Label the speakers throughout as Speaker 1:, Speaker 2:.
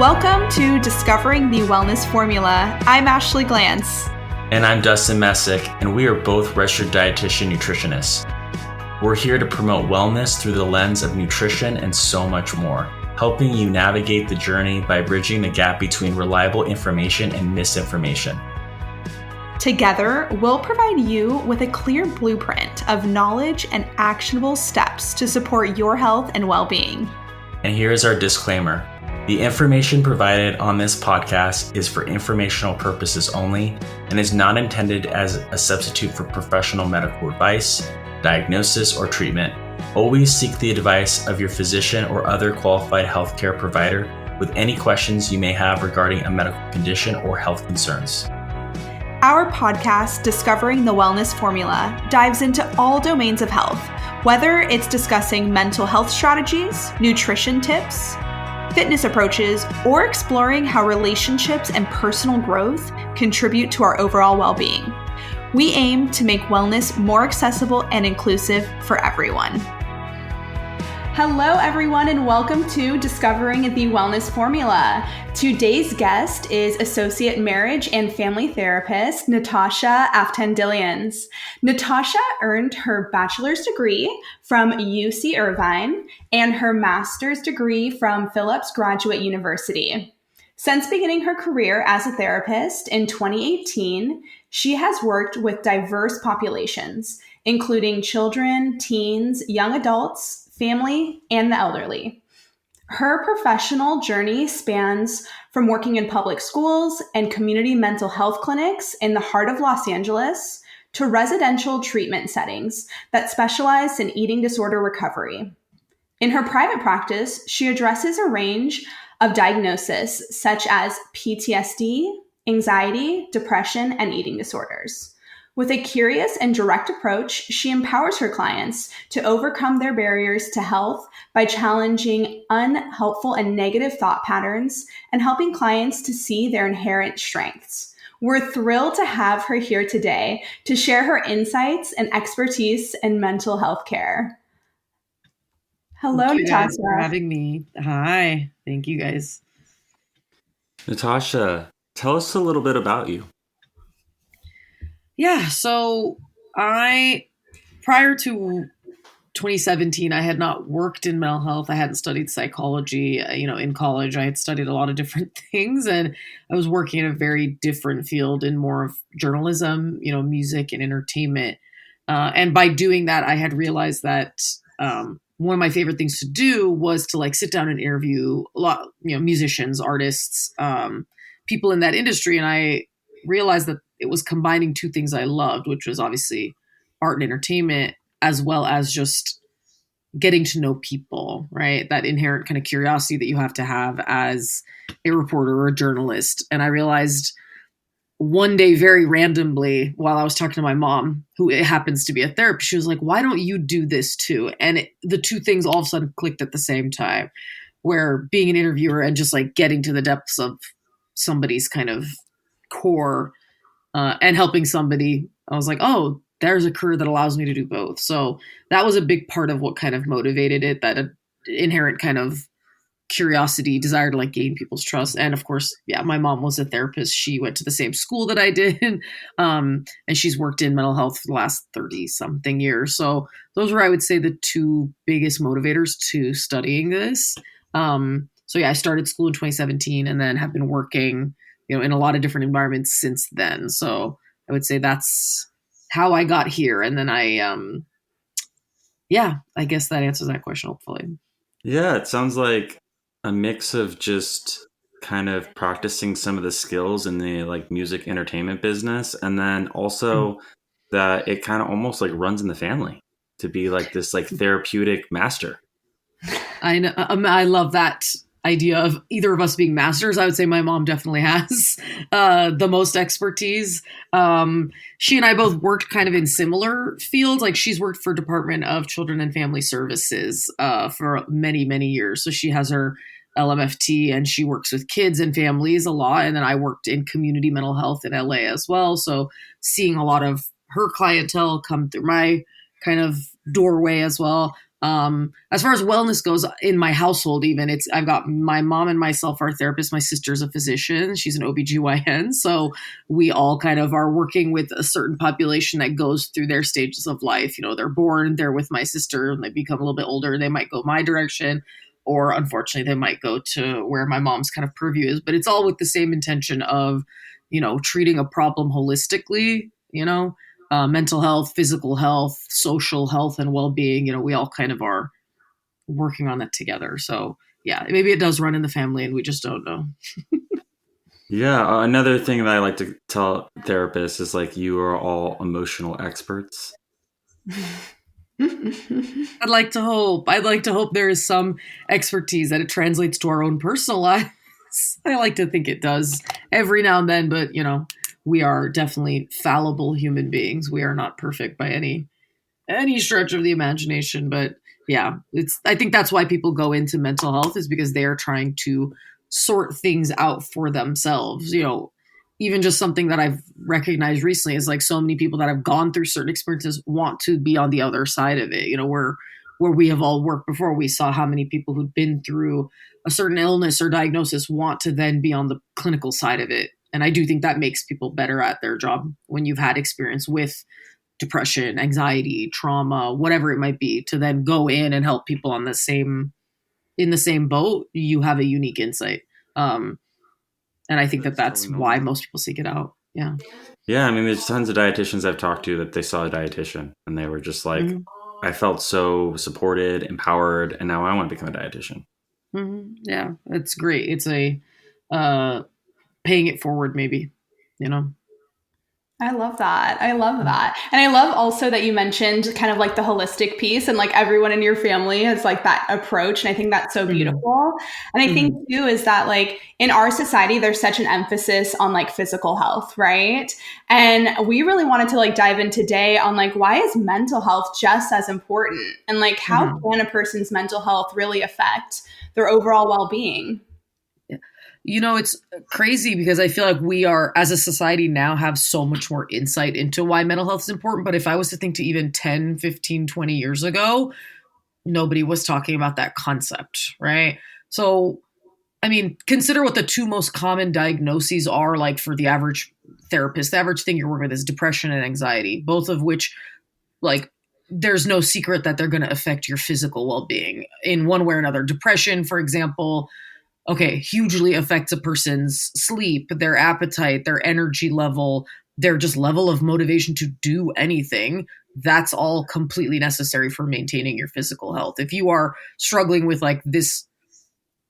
Speaker 1: Welcome to Discovering the Wellness Formula. I'm Ashley Glantz.
Speaker 2: And I'm Dustin Messick, and we are both registered dietitian nutritionists. We're here to promote wellness through the lens of nutrition and so much more, helping you navigate the journey by bridging the gap between reliable information and misinformation.
Speaker 1: Together, we'll provide you with a clear blueprint of knowledge and actionable steps to support your health and well-being.
Speaker 2: And here's our disclaimer. The information provided on this podcast is for informational purposes only and is not intended as a substitute for professional medical advice, diagnosis, or treatment. Always seek the advice of your physician or other qualified healthcare provider with any questions you may have regarding a medical condition or health concerns.
Speaker 1: Our podcast, Discovering the Wellness Formula, dives into all domains of health, whether it's discussing mental health strategies, nutrition tips, fitness approaches, or exploring how relationships and personal growth contribute to our overall well-being. We aim to make wellness more accessible and inclusive for everyone. Hello, everyone, and welcome to Discovering the Wellness Formula. Today's guest is Associate Marriage and Family Therapist, Natasha Aftandilians. Natasha earned her bachelor's degree from UC Irvine and her master's degree from Phillips Graduate University. Since beginning her career as a therapist in 2018, she has worked with diverse populations, including children, teens, young adults, family, and the elderly. Her professional journey spans from working in public schools and community mental health clinics in the heart of Los Angeles to residential treatment settings that specialize in eating disorder recovery. In her private practice, she addresses a range of diagnoses such as PTSD, anxiety, depression, and eating disorders. With a curious and direct approach, she empowers her clients to overcome their barriers to health by challenging unhelpful and negative thought patterns and helping clients to see their inherent strengths. We're thrilled to have her here today to share her insights and expertise in mental health care. Hello,
Speaker 3: Thank you
Speaker 1: Natasha.
Speaker 3: guys for having me. Hi. Thank you, guys.
Speaker 2: Natasha, tell us a little bit about you.
Speaker 3: Yeah, so prior to 2017, I had not worked in mental health. I hadn't studied psychology. In college, I had studied a lot of different things, and I was working in a very different field in more of journalism, music and entertainment. And by doing that, I had realized that one of my favorite things to do was to sit down and interview a lot, musicians, artists, people in that industry. And I realized that it was combining two things I loved, which was obviously art and entertainment, as well as just getting to know people, right? That inherent kind of curiosity that you have to have as a reporter or a journalist. And I realized one day, very randomly, while I was talking to my mom, who happens to be a therapist, she was like, why don't you do this too? And the two things all of a sudden clicked at the same time, where being an interviewer and just getting to the depths of somebody's kind of core and helping somebody, I was like, oh, there's a career that allows me to do both. So that was a big part of what kind of motivated it, that inherent kind of curiosity, desire to gain people's trust. And of course, my mom was a therapist. She went to the same school that I did. And she's worked in mental health for the last 30 something years. So those were, I would say, the two biggest motivators to studying this. I started school in 2017 and then have been working in a lot of different environments since then. So I would say that's how I got here. And then I guess that answers that question, hopefully.
Speaker 2: Yeah, it sounds like a mix of just kind of practicing some of the skills in the music entertainment business. And then also that it kind of almost runs in the family to be this therapeutic master.
Speaker 3: I know. I love that idea of either of us being masters. I would say my mom definitely has the most expertise. She and I both worked kind of in similar fields. She's worked for Department of Children and Family Services for many, many years. So she has her LMFT and she works with kids and families a lot. And then I worked in community mental health in LA as well. So seeing a lot of her clientele come through my kind of doorway as well. As far as wellness goes in my household, even I've got my mom and myself are therapists. My sister's a physician. She's an OBGYN. So we all kind of are working with a certain population that goes through their stages of life. They're born, they're with my sister, and they become a little bit older. They might go my direction, or unfortunately they might go to where my mom's kind of purview is, but it's all with the same intention of, treating a problem holistically, mental health, physical health, social health, and well-being. We all kind of are working on that together. So yeah, maybe it does run in the family and we just don't know.
Speaker 2: Yeah. Another thing that I like to tell therapists is like, you are all emotional experts.
Speaker 3: I'd like to hope there is some expertise that it translates to our own personal lives. I like to think it does every now and then, but we are definitely fallible human beings. We are not perfect by any stretch of the imagination, but yeah, I think that's why people go into mental health, is because they are trying to sort things out for themselves. Even just something that I've recognized recently is like, so many people that have gone through certain experiences want to be on the other side of it. Where we have all worked before, we saw how many people who'd been through a certain illness or diagnosis want to then be on the clinical side of it. And I do think that makes people better at their job when you've had experience with depression, anxiety, trauma, whatever it might be, to then go in and help people in the same boat. You have a unique insight. And I think that's why most people seek it out. Yeah.
Speaker 2: Yeah. I mean, there's tons of dietitians I've talked to that they saw a dietitian and they were just like, I felt so supported, empowered, and now I want to become a dietitian.
Speaker 3: Mm-hmm. Yeah, it's great. It's a paying it forward, maybe,
Speaker 1: I love that. I love that. And I love also that you mentioned kind of like the holistic piece, and like everyone in your family has like that approach. And I think that's so beautiful. And I think too is that like in our society, there's such an emphasis on like physical health, right? And we really wanted to like dive in today on like, why is mental health just as important? And like, how can a person's mental health really affect their overall well-being?
Speaker 3: It's crazy because I feel like we are, as a society now, have so much more insight into why mental health is important. But if I was to think to even 10, 15, 20 years ago, nobody was talking about that concept, right? So, I mean, consider what the two most common diagnoses are like for the average therapist. The average thing you're working with is depression and anxiety, both of which, like, there's no secret that they're going to affect your physical well-being in one way or another. Depression, for example, hugely affects a person's sleep, their appetite, their energy level, their just level of motivation to do anything. That's all completely necessary for maintaining your physical health. If you are struggling with like this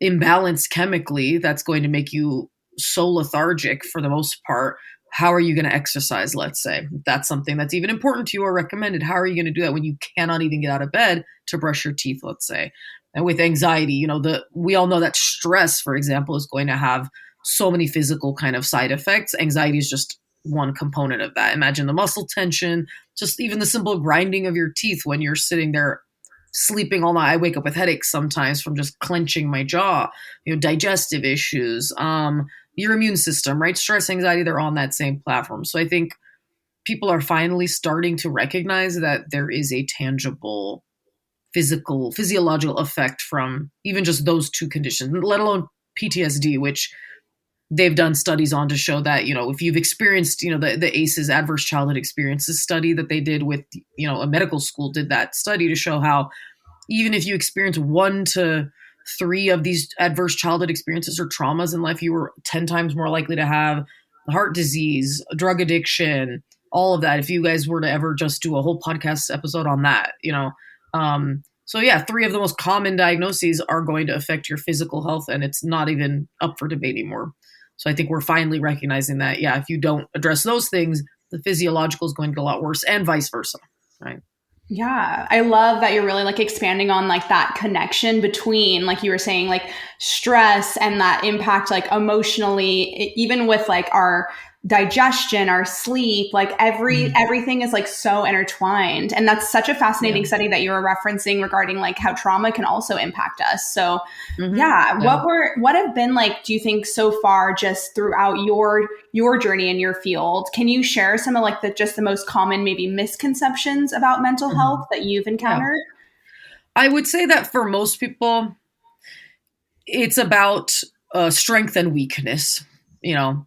Speaker 3: imbalance chemically, that's going to make you so lethargic for the most part. How are you going to exercise, let's say? If that's something that's even important to you or recommended. How are you going to do that when you cannot even get out of bed to brush your teeth, let's say? And with anxiety, we all know that stress, for example, is going to have so many physical kind of side effects. Anxiety is just one component of that. Imagine the muscle tension, just even the simple grinding of your teeth when you're sitting there sleeping all night. I wake up with headaches sometimes from just clenching my jaw, digestive issues, your immune system, right? Stress, anxiety, they're on that same platform. So I think people are finally starting to recognize that there is a tangible physiological effect from even just those two conditions, let alone PTSD, which they've done studies on to show that, if you've experienced, the ACEs, adverse childhood experiences study that they did with, a medical school did that study to show how even if you experience 1 to 3 of these adverse childhood experiences or traumas in life, you were 10 times more likely to have heart disease, drug addiction, all of that. If you guys were to ever just do a whole podcast episode on that, so yeah, 3 of the most common diagnoses are going to affect your physical health, and it's not even up for debate anymore. So I think we're finally recognizing that, yeah, if you don't address those things, the physiological is going to get a lot worse, and vice versa, right?
Speaker 1: Yeah, I love that you're really like expanding on like that connection between, like you were saying, like stress and that impact like emotionally, even with like our digestion, our sleep, like everything is like so intertwined. And that's such a fascinating study that you were referencing regarding like how trauma can also impact us. So what have been like, do you think so far just throughout your journey in your field? Can you share some of like the most common maybe misconceptions about mental health that you've encountered?
Speaker 3: I would say that for most people, it's about strength and weakness, you know.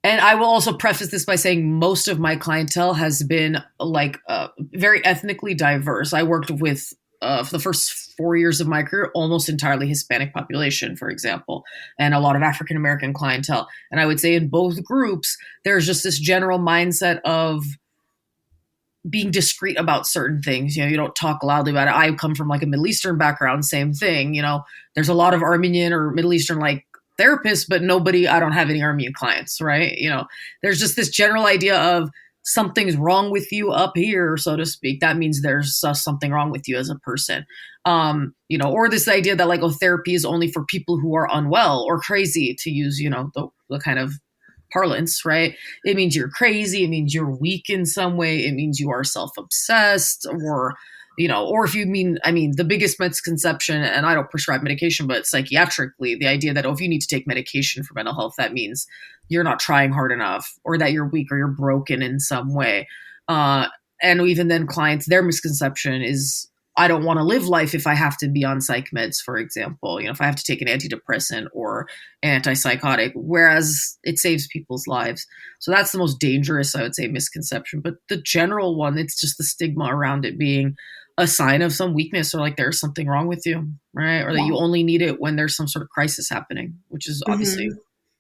Speaker 3: And I will also preface this by saying most of my clientele has been like very ethnically diverse. I worked with, for the first 4 years of my career, almost entirely Hispanic population, for example, and a lot of African American clientele. And I would say in both groups, there's just this general mindset of being discreet about certain things. You don't talk loudly about it. I come from like a Middle Eastern background, same thing. There's a lot of Armenian or Middle Eastern like therapists, but I don't have any Armenian clients, right? There's just this general idea of something's wrong with you up here, so to speak. That means there's something wrong with you as a person. Or this idea that like, therapy is only for people who are unwell or crazy, to use, the kind of parlance, right? It means you're crazy. It means you're weak in some way. It means you are self-obsessed, or if you mean, the biggest misconception, and I don't prescribe medication, but psychiatrically, the idea that, if you need to take medication for mental health, that means you're not trying hard enough, or that you're weak or you're broken in some way. And even then clients, their misconception is, I don't want to live life if I have to be on psych meds, for example, if I have to take an antidepressant or antipsychotic, whereas it saves people's lives. So that's the most dangerous, I would say, misconception. But the general one, it's just the stigma around it being a sign of some weakness, or like there's something wrong with you, right? Or that you only need it when there's some sort of crisis happening, which is obviously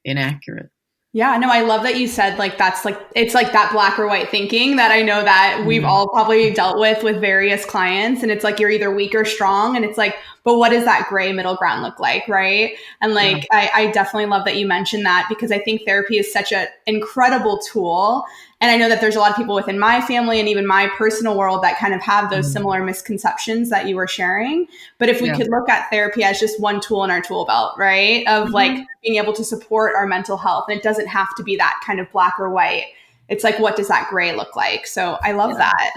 Speaker 3: inaccurate.
Speaker 1: Yeah, no, I love that you said like that's like it's like that black or white thinking that I know that we've all probably dealt with various clients, and it's like you're either weak or strong, and it's like, but what does that gray middle ground look like, right? And like I definitely love that you mentioned that, because I think therapy is such an incredible tool. And I know that there's a lot of people within my family and even my personal world that kind of have those similar misconceptions that you were sharing. But if we could look at therapy as just one tool in our tool belt, right? Of like being able to support our mental health. And it doesn't have to be that kind of black or white. It's like, what does that gray look like? So I love that.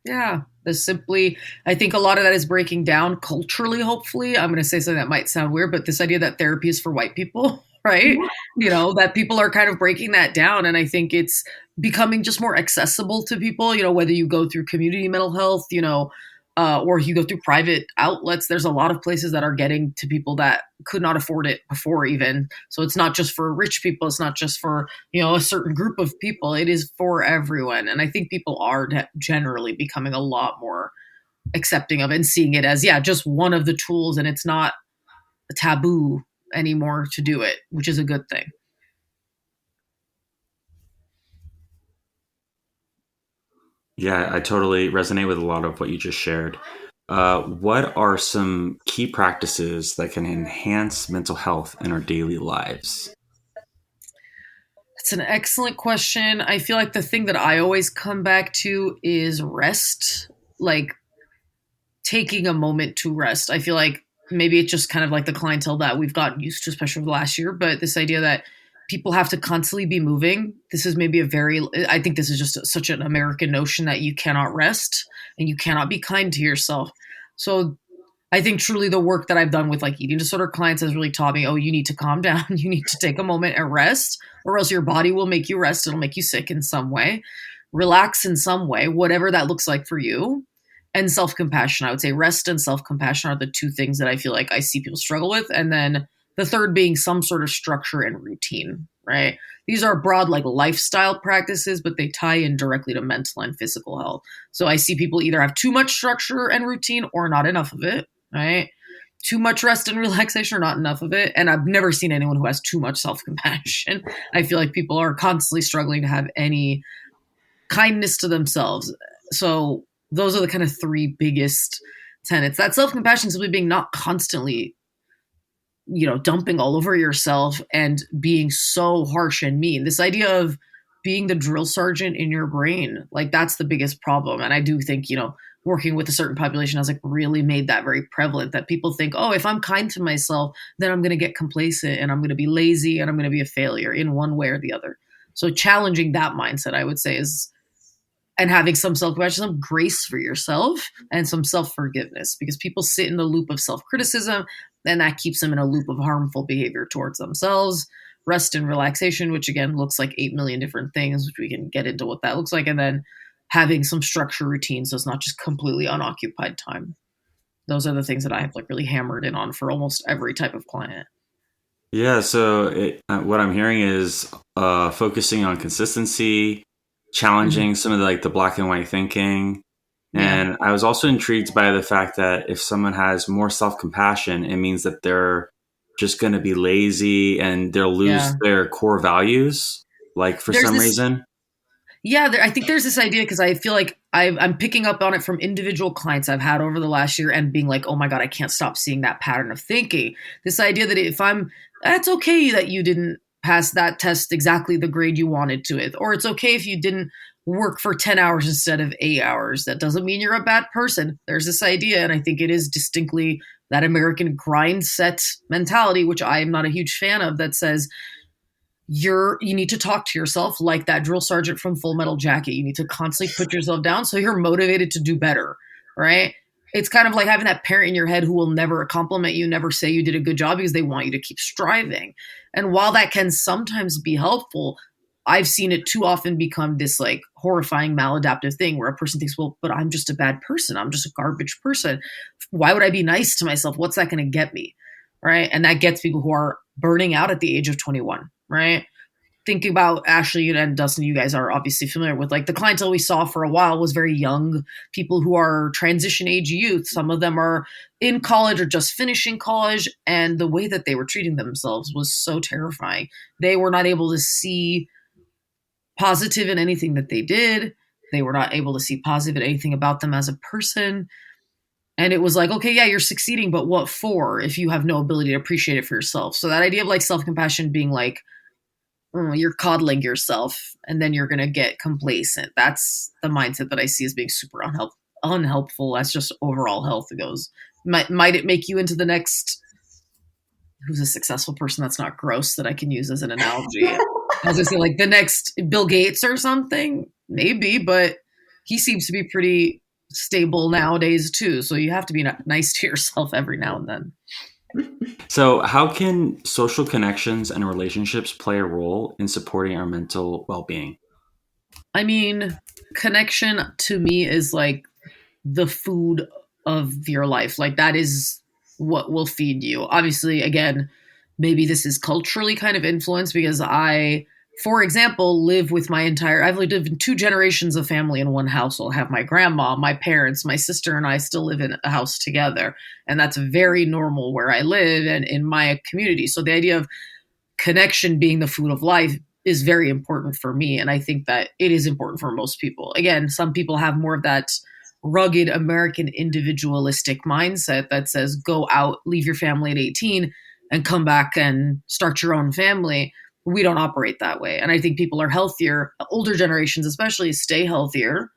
Speaker 3: Yeah. I think a lot of that is breaking down culturally, hopefully. I'm going to say something that might sound weird, but this idea that therapy is for white people, right? Yeah. That people are kind of breaking that down. And I think it's becoming just more accessible to people, whether you go through community mental health, or you go through private outlets. There's a lot of places that are getting to people that could not afford it before even. So it's not just for rich people. It's not just for, a certain group of people. It is for everyone. And I think people are generally becoming a lot more accepting of it and seeing it as, just one of the tools. And it's not a taboo anymore to do it, which is a good thing.
Speaker 2: Yeah, I totally resonate with a lot of what you just shared. What are some key practices that can enhance mental health in our daily lives?
Speaker 3: That's an excellent question. I feel like the thing that I always come back to is rest, like taking a moment to rest. I feel like maybe it's just kind of like the clientele that we've gotten used to, especially over the last year, but this idea that people have to constantly be moving. This is maybe I think this is just such an American notion that you cannot rest and you cannot be kind to yourself. So I think truly the work that I've done with like eating disorder clients has really taught me, you need to calm down. You need to take a moment and rest, or else your body will make you rest. It'll make you sick in some way. Relax in some way, whatever that looks like for you. And self-compassion. I would say rest and self-compassion are the two things that I feel like I see people struggle with. And then the third being some sort of structure and routine, right? These are broad like lifestyle practices, but they tie in directly to mental and physical health. So I see people either have too much structure and routine or not enough of it, right? Too much rest and relaxation or not enough of it. And I've never seen anyone who has too much self-compassion. I feel like people are constantly struggling to have any kindness to themselves. So those are the kind of three biggest tenets. That self-compassion simply being not constantly dumping all over yourself and being so harsh and mean. This idea of being the drill sergeant in your brain, like that's the biggest problem. And I do think, working with a certain population has like really made that very prevalent, that people think, if I'm kind to myself, then I'm going to get complacent and I'm going to be lazy and I'm going to be a failure in one way or the other. So challenging that mindset, I would say, and having some self-compassion, some grace for yourself and some self-forgiveness, because people sit in the loop of self-criticism and that keeps them in a loop of harmful behavior towards themselves. Rest and relaxation, which again looks like 8 million different things, which we can get into what that looks like. And then having some structure routine, so it's not just completely unoccupied time. Those are the things that I have like really hammered in on for almost every type of client.
Speaker 2: Yeah, so what I'm hearing is focusing on consistency,
Speaker 3: Mm-hmm.
Speaker 2: challenging some of the black and white thinking.
Speaker 3: Yeah.
Speaker 2: And I was also intrigued by the fact that if someone has more self-compassion, it means that they're just going to be lazy and they'll lose
Speaker 3: Yeah.
Speaker 2: their core values, like for
Speaker 3: There's
Speaker 2: some
Speaker 3: this
Speaker 2: reason.
Speaker 3: Yeah, I think there's this idea because I feel like I'm picking up on it from individual clients I've had over the last year and being like, oh my God, I can't stop seeing that pattern of thinking. This idea that that's okay that you didn't pass that test exactly the grade you wanted to it, or it's okay if you didn't work for 10 hours instead of 8 hours. That doesn't mean you're a bad person. There's this idea, and I think it is distinctly that American grind set mentality, which I am not a huge fan of, that says, you need to talk to yourself like that drill sergeant from Full Metal Jacket. You need to constantly put yourself down so you're motivated to do better, right? It's kind of like having that parent in your head who will never compliment you, never say you did a good job because they want you to keep striving. And while that can sometimes be helpful, I've seen it too often become this like horrifying maladaptive thing where a person thinks, well, but I'm just a bad person. I'm just a garbage person. Why would I be nice to myself? What's that going to get me? Right. And that gets people who are burning out at the age of 21. Right. Thinking about Ashley and Dustin, you guys are obviously familiar with like the clientele we saw for a while was very young people who are transition age youth. Some of them are in college or just finishing college. And the way that they were treating themselves was so terrifying. They were not able to see positive in anything that they did. They were not able to see positive in anything about them as a person. And it was like, okay, yeah, you're succeeding, but what for if you have no ability to appreciate it for yourself? So that idea of like self-compassion being like, you're coddling yourself and then you're going to get complacent. That's the mindset that I see as being super unhelpful. That's just overall health goes. Might it make you into the next, who's a successful person that's not gross that I can use as an analogy? I was going to say like the next Bill Gates or something, maybe, but he seems to be pretty stable nowadays too. So you have to be nice to yourself every now and then.
Speaker 2: So, how can social connections and relationships play a role in supporting our mental well-being?
Speaker 3: I mean, connection to me is like the food of your life. Like that is what will feed you. Obviously, again, maybe this is culturally kind of influenced because I, for example, I've lived in two generations of family in one household. I have my grandma, my parents, my sister, and I still live in a house together. And that's very normal where I live and in my community. So the idea of connection being the food of life is very important for me. And I think that it is important for most people. Again, some people have more of that rugged American individualistic mindset that says go out, leave your family at 18 and come back and start your own family. We don't operate that way. And I think people are healthier, older generations especially stay healthier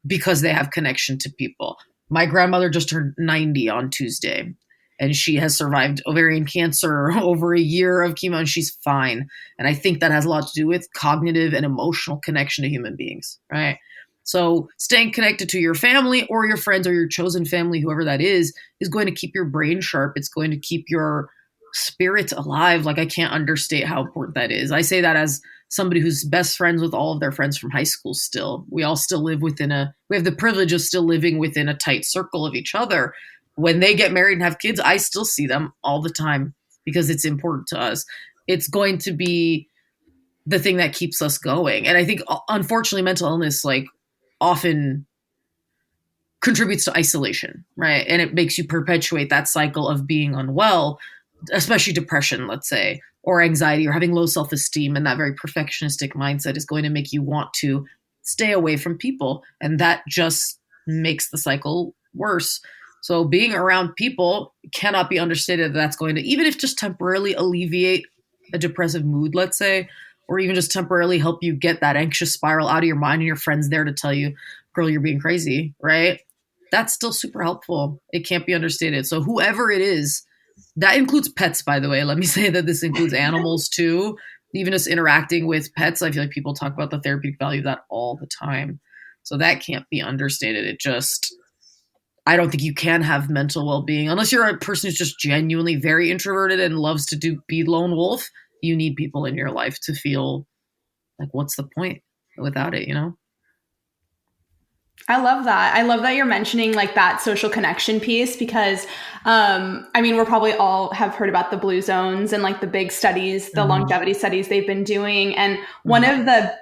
Speaker 3: because they have connection to people. My grandmother just turned 90 on Tuesday and she has survived ovarian cancer over a year of chemo and she's fine. And I think that has a lot to do with cognitive and emotional connection to human beings, right? So staying connected to your family or your friends or your chosen family, whoever that is going to keep your brain sharp. It's going to keep your spirit alive. Like I can't understate how important that is. I say that as somebody who's best friends with all of their friends from high school still. We all still live we have the privilege of still living within a tight circle of each other. When they get married and have kids, I still see them all the time because it's important to us. It's going to be the thing that keeps us going. And I think, unfortunately, mental illness like often contributes to isolation, right? And it makes you perpetuate that cycle of being unwell, especially depression, let's say, or anxiety or having low self-esteem. And that very perfectionistic mindset is going to make you want to stay away from people. And that just makes the cycle worse. So being around people cannot be understated. That's going to, even if just temporarily alleviate a depressive mood, let's say, or even just temporarily help you get that anxious spiral out of your mind and your friends there to tell you, girl, you're being crazy, right? That's still super helpful. It can't be understated. So whoever it is, that includes pets, by the way. Let me say that this includes animals too. Even just interacting with pets, I feel like people talk about the therapeutic value of that all the time. So that can't be understated. I don't think you can have mental well-being unless you're a person who's just genuinely very introverted and loves to be lone wolf. You need people in your life to feel like, what's the point without it, you know?
Speaker 1: I love that. I love that you're mentioning like that social connection piece because, we're probably all have heard about the blue zones and like the big studies, the longevity studies they've been doing. And one of the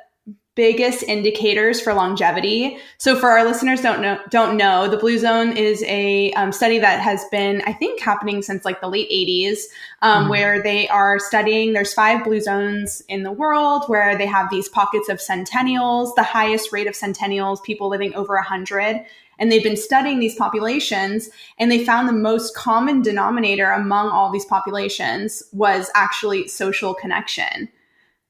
Speaker 1: biggest indicators for longevity. So for our listeners don't know, the blue zone is a study that has been, I think, happening since like the late 80s, where they are studying, there's 5 blue zones in the world where they have these pockets of centennials, the highest rate of centennials, people living over 100. And they've been studying these populations, and they found the most common denominator among all these populations was actually social connection.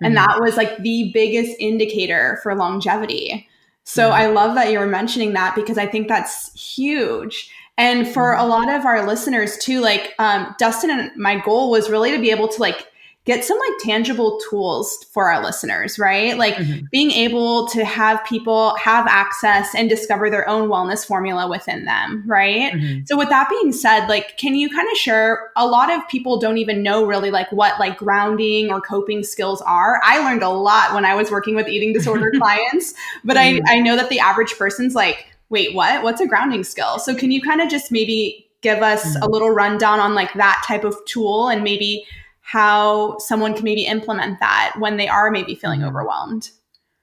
Speaker 1: And that was like the biggest indicator for longevity. So I love that you were mentioning that because I think that's huge. And for a lot of our listeners too, like Dustin and my goal was really to be able to like get some like tangible tools for our listeners, right? Like being able to have people have access and discover their own wellness formula within them, right? So with that being said, like, can you kind of share, a lot of people don't even know really like what like grounding or coping skills are. I learned a lot when I was working with eating disorder clients, but I know that the average person's like, wait, what? What's a grounding skill? So can you kind of just maybe give us a little rundown on like that type of tool and maybe how someone can maybe implement that when they are maybe feeling overwhelmed?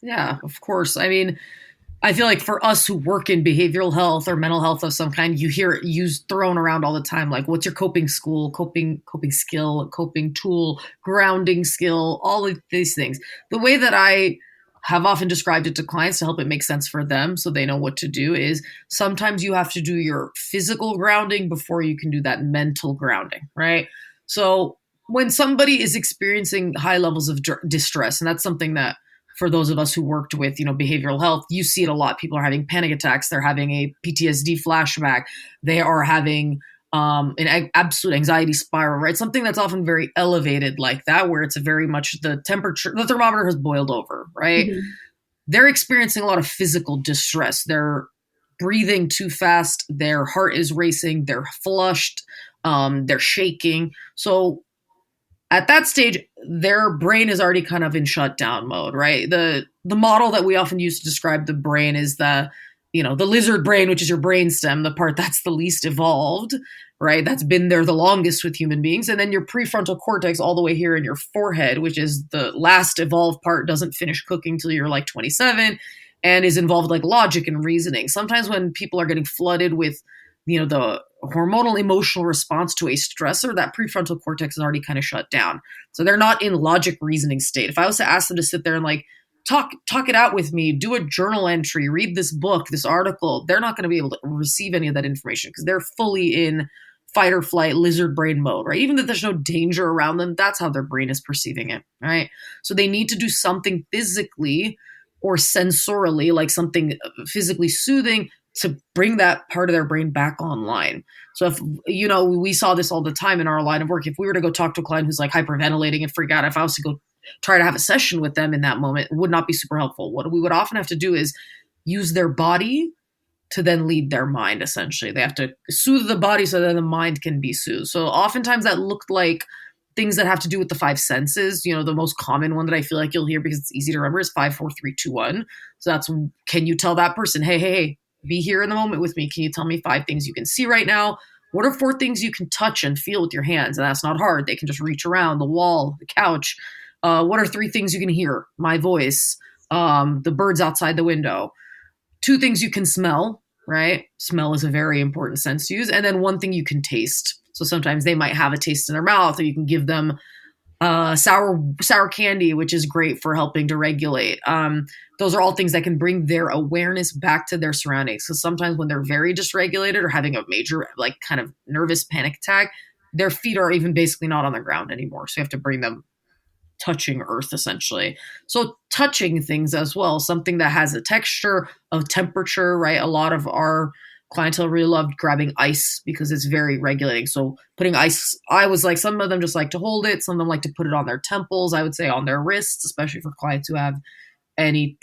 Speaker 3: Yeah, of course. I mean, I feel like for us who work in behavioral health or mental health of some kind, you hear it used thrown around all the time. Like, what's your coping skill, coping tool, grounding skill, all of these things. The way that I have often described it to clients to help it make sense for them so they know what to do is sometimes you have to do your physical grounding before you can do that mental grounding, right? So when somebody is experiencing high levels of distress, and that's something that for those of us who worked with, behavioral health, you see it a lot. People are having panic attacks. They're having a PTSD flashback. They are having an absolute anxiety spiral, right? Something that's often very elevated like that, where it's very much the thermometer has boiled over, right? They're experiencing a lot of physical distress. They're breathing too fast. Their heart is racing. They're flushed. They're shaking. So at that stage, their brain is already kind of in shutdown mode, right? The model that we often use to describe the brain is the lizard brain, which is your brainstem, the part that's the least evolved, right? That's been there the longest with human beings. And then your prefrontal cortex all the way here in your forehead, which is the last evolved part, doesn't finish cooking till you're like 27 and is involved like logic and reasoning. Sometimes when people are getting flooded with the hormonal emotional response to a stressor, that prefrontal cortex is already kind of shut down. So they're not in logic reasoning state. If I was to ask them to sit there and like talk it out with me, do a journal entry, read this book, this article, they're not going to be able to receive any of that information because they're fully in fight or flight lizard brain mode, right? Even if there's no danger around them, that's how their brain is perceiving it, right? So they need to do something physically or sensorily, like something physically soothing, to bring that part of their brain back online. So if, we saw this all the time in our line of work, if we were to go talk to a client who's like hyperventilating and freak out, if I was to go try to have a session with them in that moment, it would not be super helpful. What we would often have to do is use their body to then lead their mind, essentially. They have to soothe the body so that the mind can be soothed. So oftentimes that looked like things that have to do with the 5 senses. The most common one that I feel like you'll hear because it's easy to remember is 5, 4, 3, 2, 1. So that's, can you tell that person, hey, be here in the moment with me. Can you tell me 5 things you can see right now? What are 4 things you can touch and feel with your hands? And that's not hard. They can just reach around the wall, the couch. What are 3 things you can hear? My voice, the birds outside the window. 2 things you can smell, right? Smell is a very important sense to use. And then 1 thing you can taste. So sometimes they might have a taste in their mouth, or you can give them sour candy, which is great for helping to regulate. Those are all things that can bring their awareness back to their surroundings. So sometimes when they're very dysregulated or having a major, like, kind of nervous panic attack, their feet are even basically not on the ground anymore. So you have to bring them touching earth, essentially. So touching things as well, something that has a texture, of temperature, right? A lot of our clientele really loved grabbing ice because it's very regulating. So putting ice, I was like, some of them just like to hold it. Some of them like to put it on their temples. I would say on their wrists, especially for clients who have any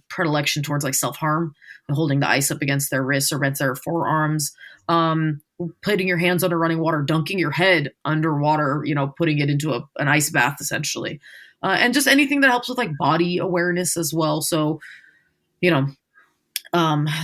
Speaker 3: predilection towards like self-harm, and holding the ice up against their wrists or against their forearms. Putting your hands under running water, dunking your head underwater, putting it into an ice bath, essentially. And just anything that helps with like body awareness as well. So,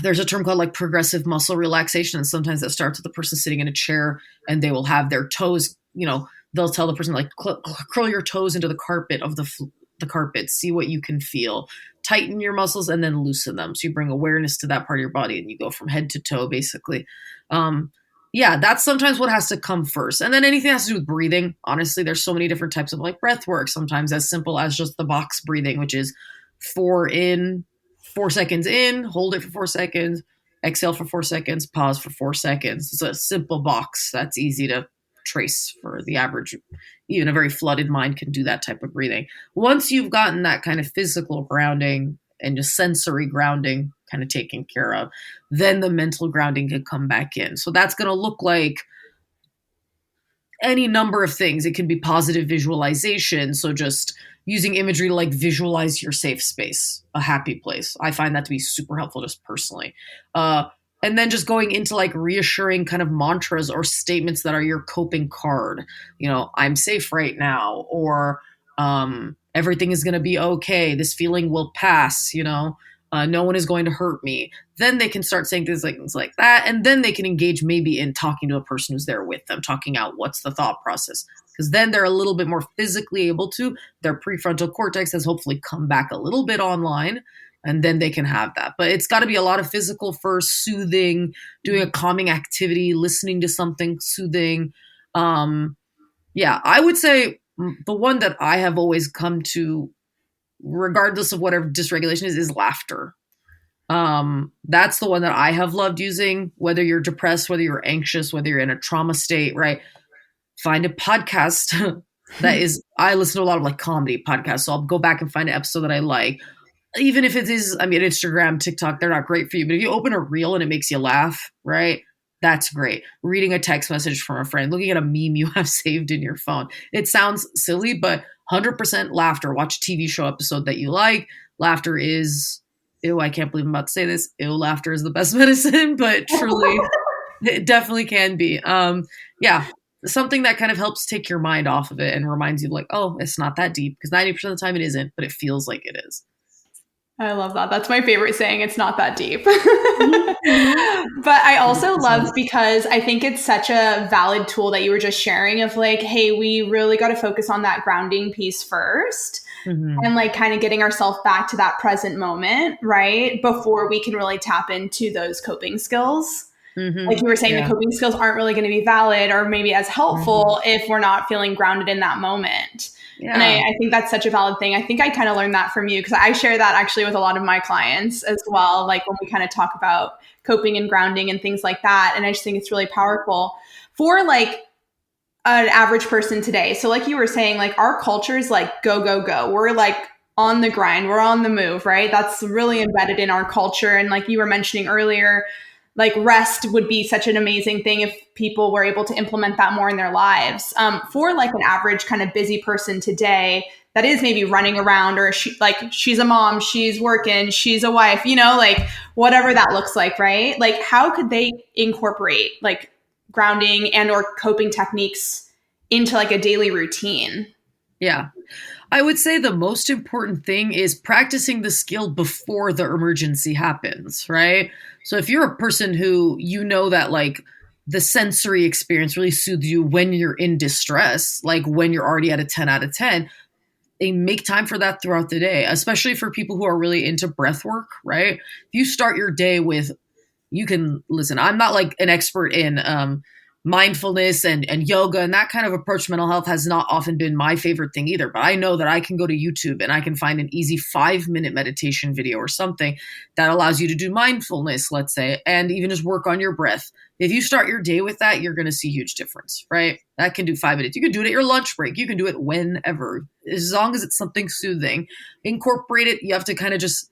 Speaker 3: There's a term called like progressive muscle relaxation. And sometimes that starts with the person sitting in a chair and they will have their toes, they'll tell the person like curl your toes into the carpet of the carpet, see what you can feel, tighten your muscles and then loosen them. So you bring awareness to that part of your body and you go from head to toe basically. That's sometimes what has to come first. And then anything that has to do with breathing. Honestly, there's so many different types of like breath work, sometimes as simple as just the box breathing, which is 4 seconds in, hold it for 4 seconds, exhale for 4 seconds, pause for 4 seconds. It's a simple box that's easy to trace for the average. Even a very flooded mind can do that type of breathing. Once you've gotten that kind of physical grounding and just sensory grounding kind of taken care of, then the mental grounding can come back in. So that's going to look like any number of things. It can be positive visualization. So just using imagery to like visualize your safe space, a happy place. I find that to be super helpful just personally. And then just going into like reassuring kind of mantras or statements that are your coping card. I'm safe right now, or everything is going to be okay. This feeling will pass, no one is going to hurt me. Then they can start saying things like that. And then they can engage maybe in talking to a person who's there with them, talking out what's the thought process. Because then they're a little bit more physically able to, their prefrontal cortex has hopefully come back a little bit online, and then they can have that. But it's got to be a lot of physical first, soothing, doing a calming activity, listening to something soothing. I would say the one that I have always come to, regardless of whatever dysregulation is laughter. That's the one that I have loved using, whether you're depressed, whether you're anxious, whether you're in a trauma state, right? Find a podcast I listen to a lot of like comedy podcasts. So I'll go back and find an episode that I like. Even if it is, Instagram, TikTok, they're not great for you. But if you open a reel and it makes you laugh, right? That's great. Reading a text message from a friend, looking at a meme you have saved in your phone. It sounds silly, but 100% laughter. Watch a TV show episode that you like. Laughter is, I can't believe I'm about to say this. Laughter is the best medicine, but truly, it definitely can be. Something that kind of helps take your mind off of it and reminds you like, oh, it's not that deep, because 90% of the time it isn't, but it feels like it is.
Speaker 1: I love that. That's my favorite saying. It's not that deep. But I also love, because I think it's such a valid tool that you were just sharing of like, hey, we really got to focus on that grounding piece first. And like kind of getting ourselves back to that present moment, right? Before we can really tap into those coping skills. Like you were saying, the coping skills aren't really going to be valid or maybe as helpful if we're not feeling grounded in that moment. Yeah. And I think that's such a valid thing. I think I kind of learned that from you, because I share that actually with a lot of my clients as well. Like when we kind of talk about coping and grounding and things like that. And I just think it's really powerful for like an average person today. So like you were saying, like our culture is like, go, go, go. We're like on the grind. We're on the move, right? That's really embedded in our culture. And like you were mentioning earlier, like rest would be such an amazing thing if people were able to implement that more in their lives. For like an average kind of busy person today that is maybe running around, or she's a mom, she's working, she's a wife, like whatever that looks like, right? Like how could they incorporate like grounding and or coping techniques into like a daily routine?
Speaker 3: Yeah. I would say the most important thing is practicing the skill before the emergency happens, right? So if you're a person who that like the sensory experience really soothes you when you're in distress, like when you're already at a 10 out of 10, and make time for that throughout the day, especially for people who are really into breath work, right? If you start your day with, I'm not like an expert in mindfulness and yoga, and that kind of approach to mental health has not often been my favorite thing either. But I know that I can go to YouTube and I can find an easy 5-minute meditation video or something that allows you to do mindfulness, let's say, and even just work on your breath. If you start your day with that, you're going to see huge difference, right? That can do 5 minutes. You can do it at your lunch break. You can do it whenever, as long as it's something soothing. Incorporate it. You have to kind of just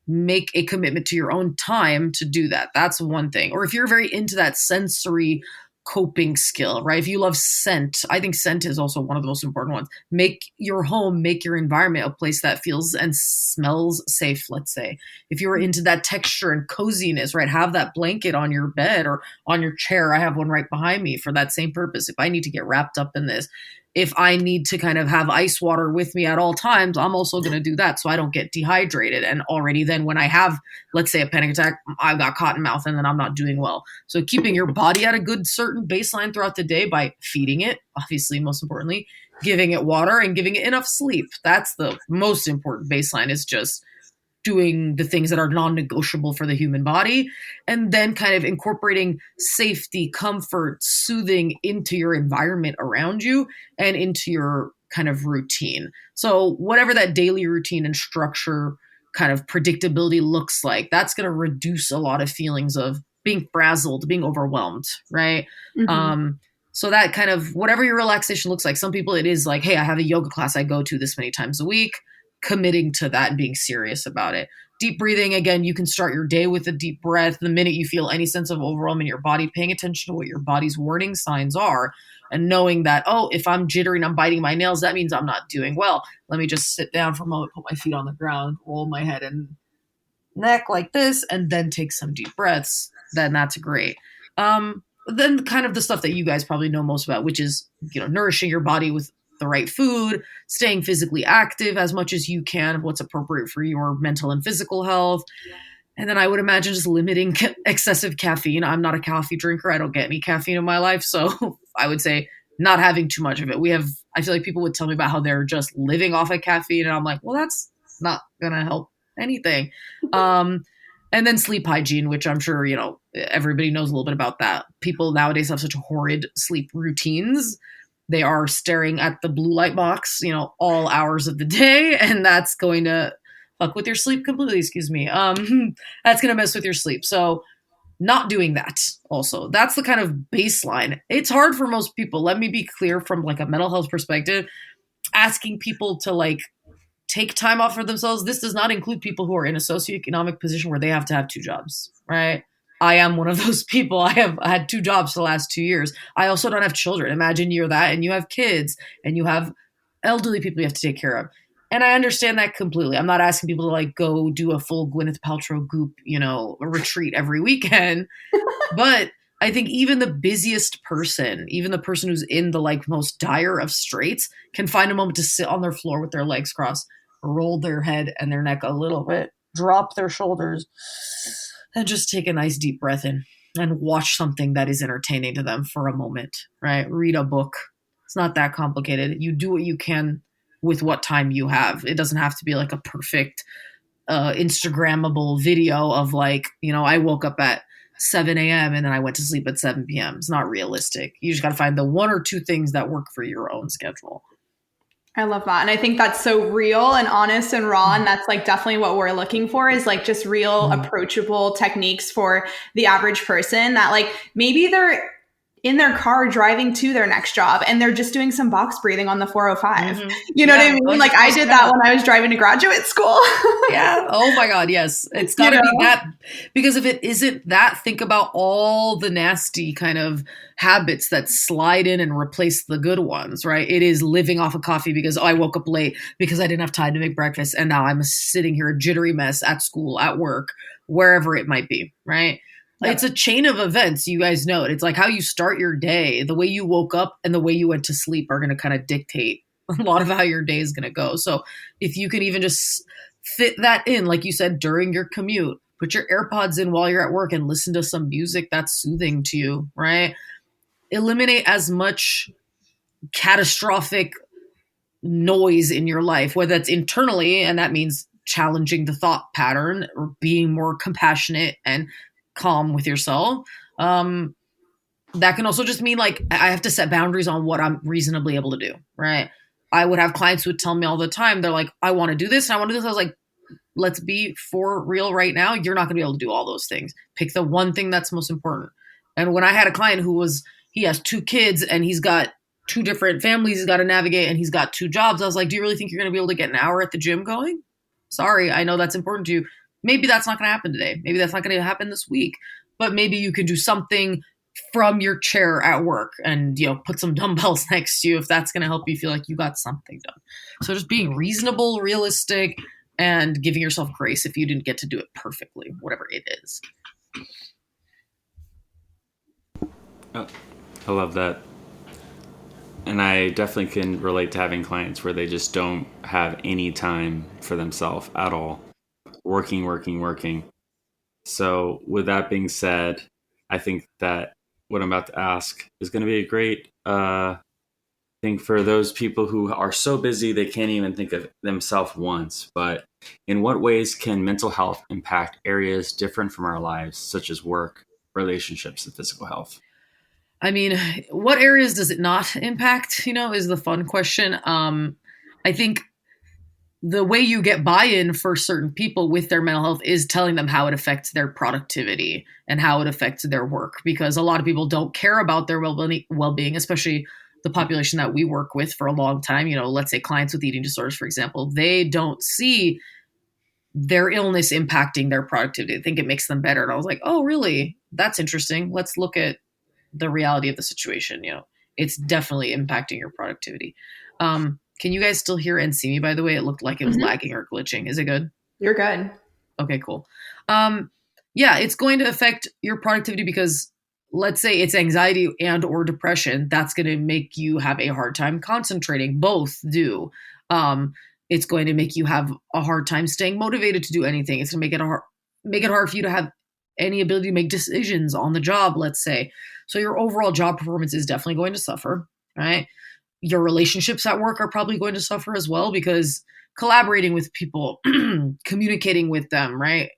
Speaker 3: make a commitment to your own time to do that. That's one thing. Or if you're very into that sensory coping skill, right? If you love scent, I think scent is also one of the most important ones. Make your home, make your environment a place that feels and smells safe, let's say. If you're into that texture and coziness, right? Have that blanket on your bed or on your chair. I have one right behind me for that same purpose. If I need to get wrapped up in this, if I need to kind of have ice water with me at all times, I'm also going to do that so I don't get dehydrated. And already then when I have, let's say, a panic attack, I've got cotton mouth and then I'm not doing well. So keeping your body at a good certain baseline throughout the day by feeding it, obviously, most importantly, giving it water and giving it enough sleep. That's the most important baseline, is just doing the things that are non-negotiable for the human body, and then kind of incorporating safety, comfort, soothing into your environment around you and into your kind of routine. So whatever that daily routine and structure kind of predictability looks like, that's going to reduce a lot of feelings of being frazzled, being overwhelmed, right? So that kind of, whatever your relaxation looks like, some people it is like, hey, I have a yoga class I go to this many times a week, committing to that and being serious about it. Deep breathing, again, you can start your day with a deep breath. The minute you feel any sense of overwhelm in your body, paying attention to what your body's warning signs are and knowing that, oh, if I'm jittering, I'm biting my nails, that means I'm not doing well. Let me just sit down for a moment, put my feet on the ground, roll my head and neck like this, and then take some deep breaths. Then that's great. Then kind of the stuff that you guys probably know most about, which is, nourishing your body with the right food, staying physically active as much as you can, what's appropriate for your mental and physical health. And then I would imagine just limiting excessive caffeine. I'm not a coffee drinker. I don't get any caffeine in my life. So I would say not having too much of it. I feel like people would tell me about how they're just living off of caffeine. And I'm like, well, that's not going to help anything. And then sleep hygiene, which I'm sure, everybody knows a little bit about that. People nowadays have such horrid sleep routines. They are staring at the blue light box, all hours of the day, and that's going to fuck with your sleep completely. Excuse me. That's going to mess with your sleep. So not doing that also, that's the kind of baseline. It's hard for most people. Let me be clear from like a mental health perspective, asking people to like take time off for themselves. This does not include people who are in a socioeconomic position where they have to have 2 jobs, right? I am one of those people. I have had 2 jobs for the last 2 years. I also don't have children. Imagine you're that and you have kids and you have elderly people you have to take care of. And I understand that completely. I'm not asking people to like go do a full Gwyneth Paltrow goop, a retreat every weekend. But I think even the busiest person, even the person who's in the like most dire of straits, can find a moment to sit on their floor with their legs crossed, roll their head and their neck a little bit, drop their shoulders, and just take a nice deep breath in and watch something that is entertaining to them for a moment, right? Read a book. It's not that complicated. You do what you can with what time you have. It doesn't have to be like a perfect Instagrammable video of like, I woke up at 7 a.m. and then I went to sleep at 7 p.m. It's not realistic. You just got to find the 1 or 2 things that work for your own schedule.
Speaker 1: I love that. And I think that's so real and honest and raw. And that's like definitely what we're looking for, is like just real approachable techniques for the average person that like maybe they're in their car driving to their next job and they're just doing some box breathing on the 405. You know what I mean? Like I did that when I was driving to graduate school.
Speaker 3: Yeah. Oh my God. Yes. It's gotta be that, because if it isn't that, think about all the nasty kind of habits that slide in and replace the good ones, right? It is living off of coffee because I woke up late because I didn't have time to make breakfast. And now I'm sitting here a jittery mess at school, at work, wherever it might be, right? It's a chain of events. You guys know it. It's like how you start your day, the way you woke up and the way you went to sleep are going to kind of dictate a lot of how your day is going to go. So if you can even just fit that in, like you said, during your commute, put your AirPods in while you're at work and listen to some music that's soothing to you, right? Eliminate as much catastrophic noise in your life, whether that's internally, and that means challenging the thought pattern or being more compassionate and calm with yourself. That can also just mean like I have to set boundaries on what I'm reasonably able to do, right? I would have clients who would tell me all the time, they're like, I want to do this and I want to do this. I was like, let's be for real right now. You're not going to be able to do all those things. Pick the one thing that's most important. And when I had a client he has 2 kids and he's got 2 different families he's got to navigate and he's got 2 jobs, I was like, do you really think you're going to be able to get an hour at the gym going? Sorry, I know that's important to you. Maybe that's not going to happen today. Maybe that's not going to happen this week. But maybe you can do something from your chair at work and, put some dumbbells next to you if that's going to help you feel like you got something done. So just being reasonable, realistic, and giving yourself grace if you didn't get to do it perfectly, whatever it is.
Speaker 2: Oh, I love that. And I definitely can relate to having clients where they just don't have any time for themselves at all. Working, working, working. So with that being said, I think that what I'm about to ask is going to be a great thing for those people who are so busy they can't even think of themselves once. But in what ways can mental health impact areas different from our lives, such as work, relationships, and physical health?
Speaker 3: I mean, what areas does it not impact, is the fun question. I think the way you get buy-in for certain people with their mental health is telling them how it affects their productivity and how it affects their work, because a lot of people don't care about their well-being, especially the population that we work with for a long time. Let's say clients with eating disorders, for example, they don't see their illness impacting their productivity. They think it makes them better. And I was like, oh, really? That's interesting. Let's look at the reality of the situation. It's definitely impacting your productivity. Can you guys still hear and see me, by the way? It looked like it was lagging or glitching. Is it good?
Speaker 1: You're good.
Speaker 3: Okay, cool. Yeah, it's going to affect your productivity because let's say it's anxiety and or depression. That's going to make you have a hard time concentrating. Both do. It's going to make you have a hard time staying motivated to do anything. It's going to make it hard for you to have any ability to make decisions on the job, let's say. So your overall job performance is definitely going to suffer, right? Your relationships at work are probably going to suffer as well, because collaborating with people, communicating with them, right?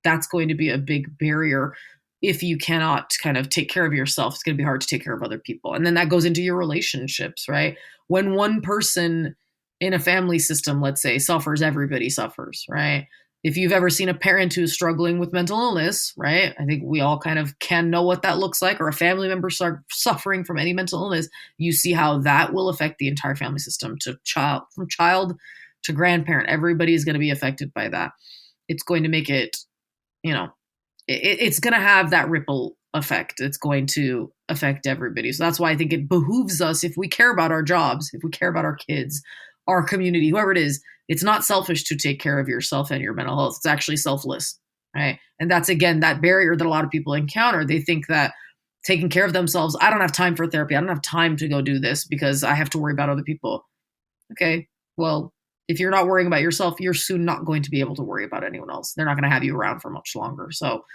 Speaker 3: That's going to be a big barrier. If you cannot kind of take care of yourself, it's going to be hard to take care of other people. And then that goes into your relationships, right? When one person in a family system, let's say, suffers, everybody suffers, right? If you've ever seen a parent who's struggling with mental illness, right? I think we all kind of can know what that looks like, or a family member suffering from any mental illness. You see how that will affect the entire family system, from child to grandparent. Everybody is going to be affected by that. It's going to make it, it's going to have that ripple effect. It's going to affect everybody. So that's why I think it behooves us, if we care about our jobs, if we care about our kids, our community, whoever it is, it's not selfish to take care of yourself and your mental health. It's actually selfless, right? And that's, again, that barrier that a lot of people encounter. They think that taking care of themselves, I don't have time for therapy. I don't have time to go do this because I have to worry about other people. Okay, well, if you're not worrying about yourself, you're soon not going to be able to worry about anyone else. They're not going to have you around for much longer. So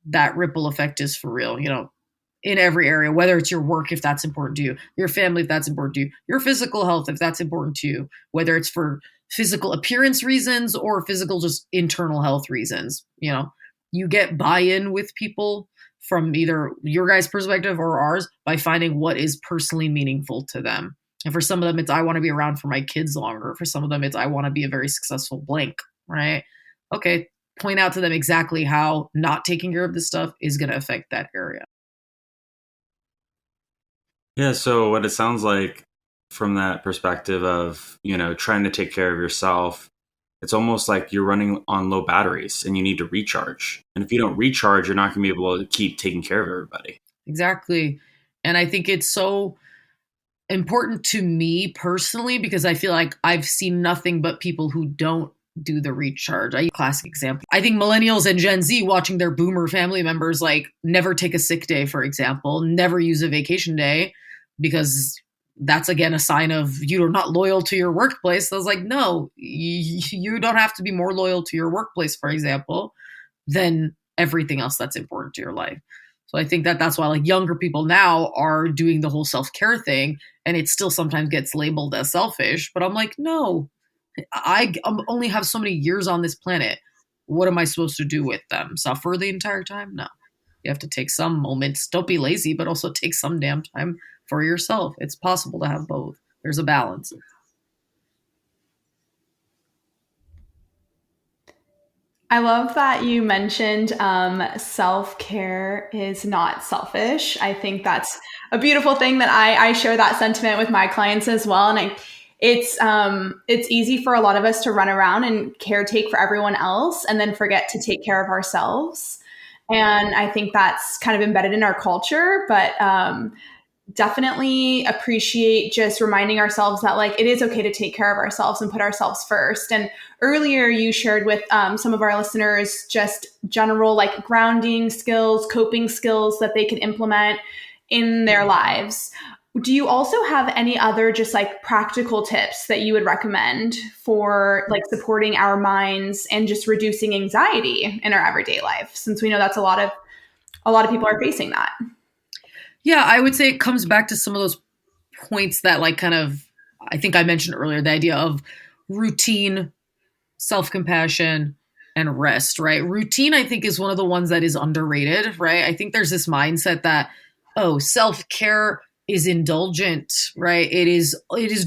Speaker 3: that ripple effect is for real, in every area, whether it's your work, if that's important to you, your family, if that's important to you, your physical health, if that's important to you, whether it's for physical appearance reasons or physical just internal health reasons. You get buy-in with people from either your guys' perspective or ours by finding what is personally meaningful to them. And for some of them, it's I want to be around for my kids longer. For some of them, it's I want to be a very successful blank, right? Okay, point out to them exactly how not taking care of this stuff is going to affect that area.
Speaker 2: Yeah, so what it sounds like from that perspective of, trying to take care of yourself, it's almost like you're running on low batteries and you need to recharge. And if you don't recharge, you're not going to be able to keep taking care of everybody.
Speaker 3: Exactly. And I think it's so important to me personally because I feel like I've seen nothing but people who don't do the recharge. Classic example. I think millennials and Gen Z watching their boomer family members never take a sick day, for example, never use a vacation day, because that's, again, a sign of you're not loyal to your workplace. So I was like, no, you don't have to be more loyal to your workplace, for example, than everything else that's important to your life. So I think that's why younger people now are doing the whole self-care thing, and it still sometimes gets labeled as selfish. But I'm like, no, I only have so many years on this planet. What am I supposed to do with them? Suffer the entire time? No. You have to take some moments. Don't be lazy, but also take some damn time for yourself. It's possible to have both. There's a balance.
Speaker 1: I love that you mentioned self-care is not selfish. I think that's a beautiful thing that I share that sentiment with my clients as well. And it's easy for a lot of us to run around and caretake for everyone else and then forget to take care of ourselves. And I think that's kind of embedded in our culture, but definitely appreciate just reminding ourselves that it is okay to take care of ourselves and put ourselves first. And earlier you shared with some of our listeners just general grounding skills, coping skills that they can implement in their lives. Do you also have any other just like practical tips that you would recommend for like supporting our minds and just reducing anxiety in our everyday life? Since we know that's a lot of people are facing that.
Speaker 3: Yeah, I would say it comes back to some of those points that like kind of, I think I mentioned earlier, the idea of routine, self-compassion, and rest, right? Routine, I think, is one of the ones that is underrated, right? I think there's this mindset that, oh, self-care is indulgent, right? It is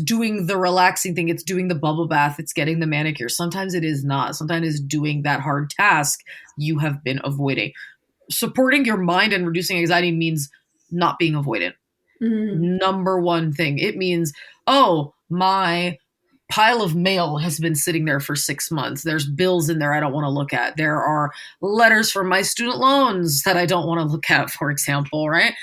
Speaker 3: doing the relaxing thing. It's doing the bubble bath. It's getting the manicure. Sometimes it is not. Sometimes it's doing that hard task you have been avoiding. Supporting your mind and reducing anxiety means not being avoidant. Number one thing. It means, oh, my pile of mail has been sitting there for 6 months. There's bills in there I don't want to look at. There are letters from my student loans that I don't want to look at, for example, right?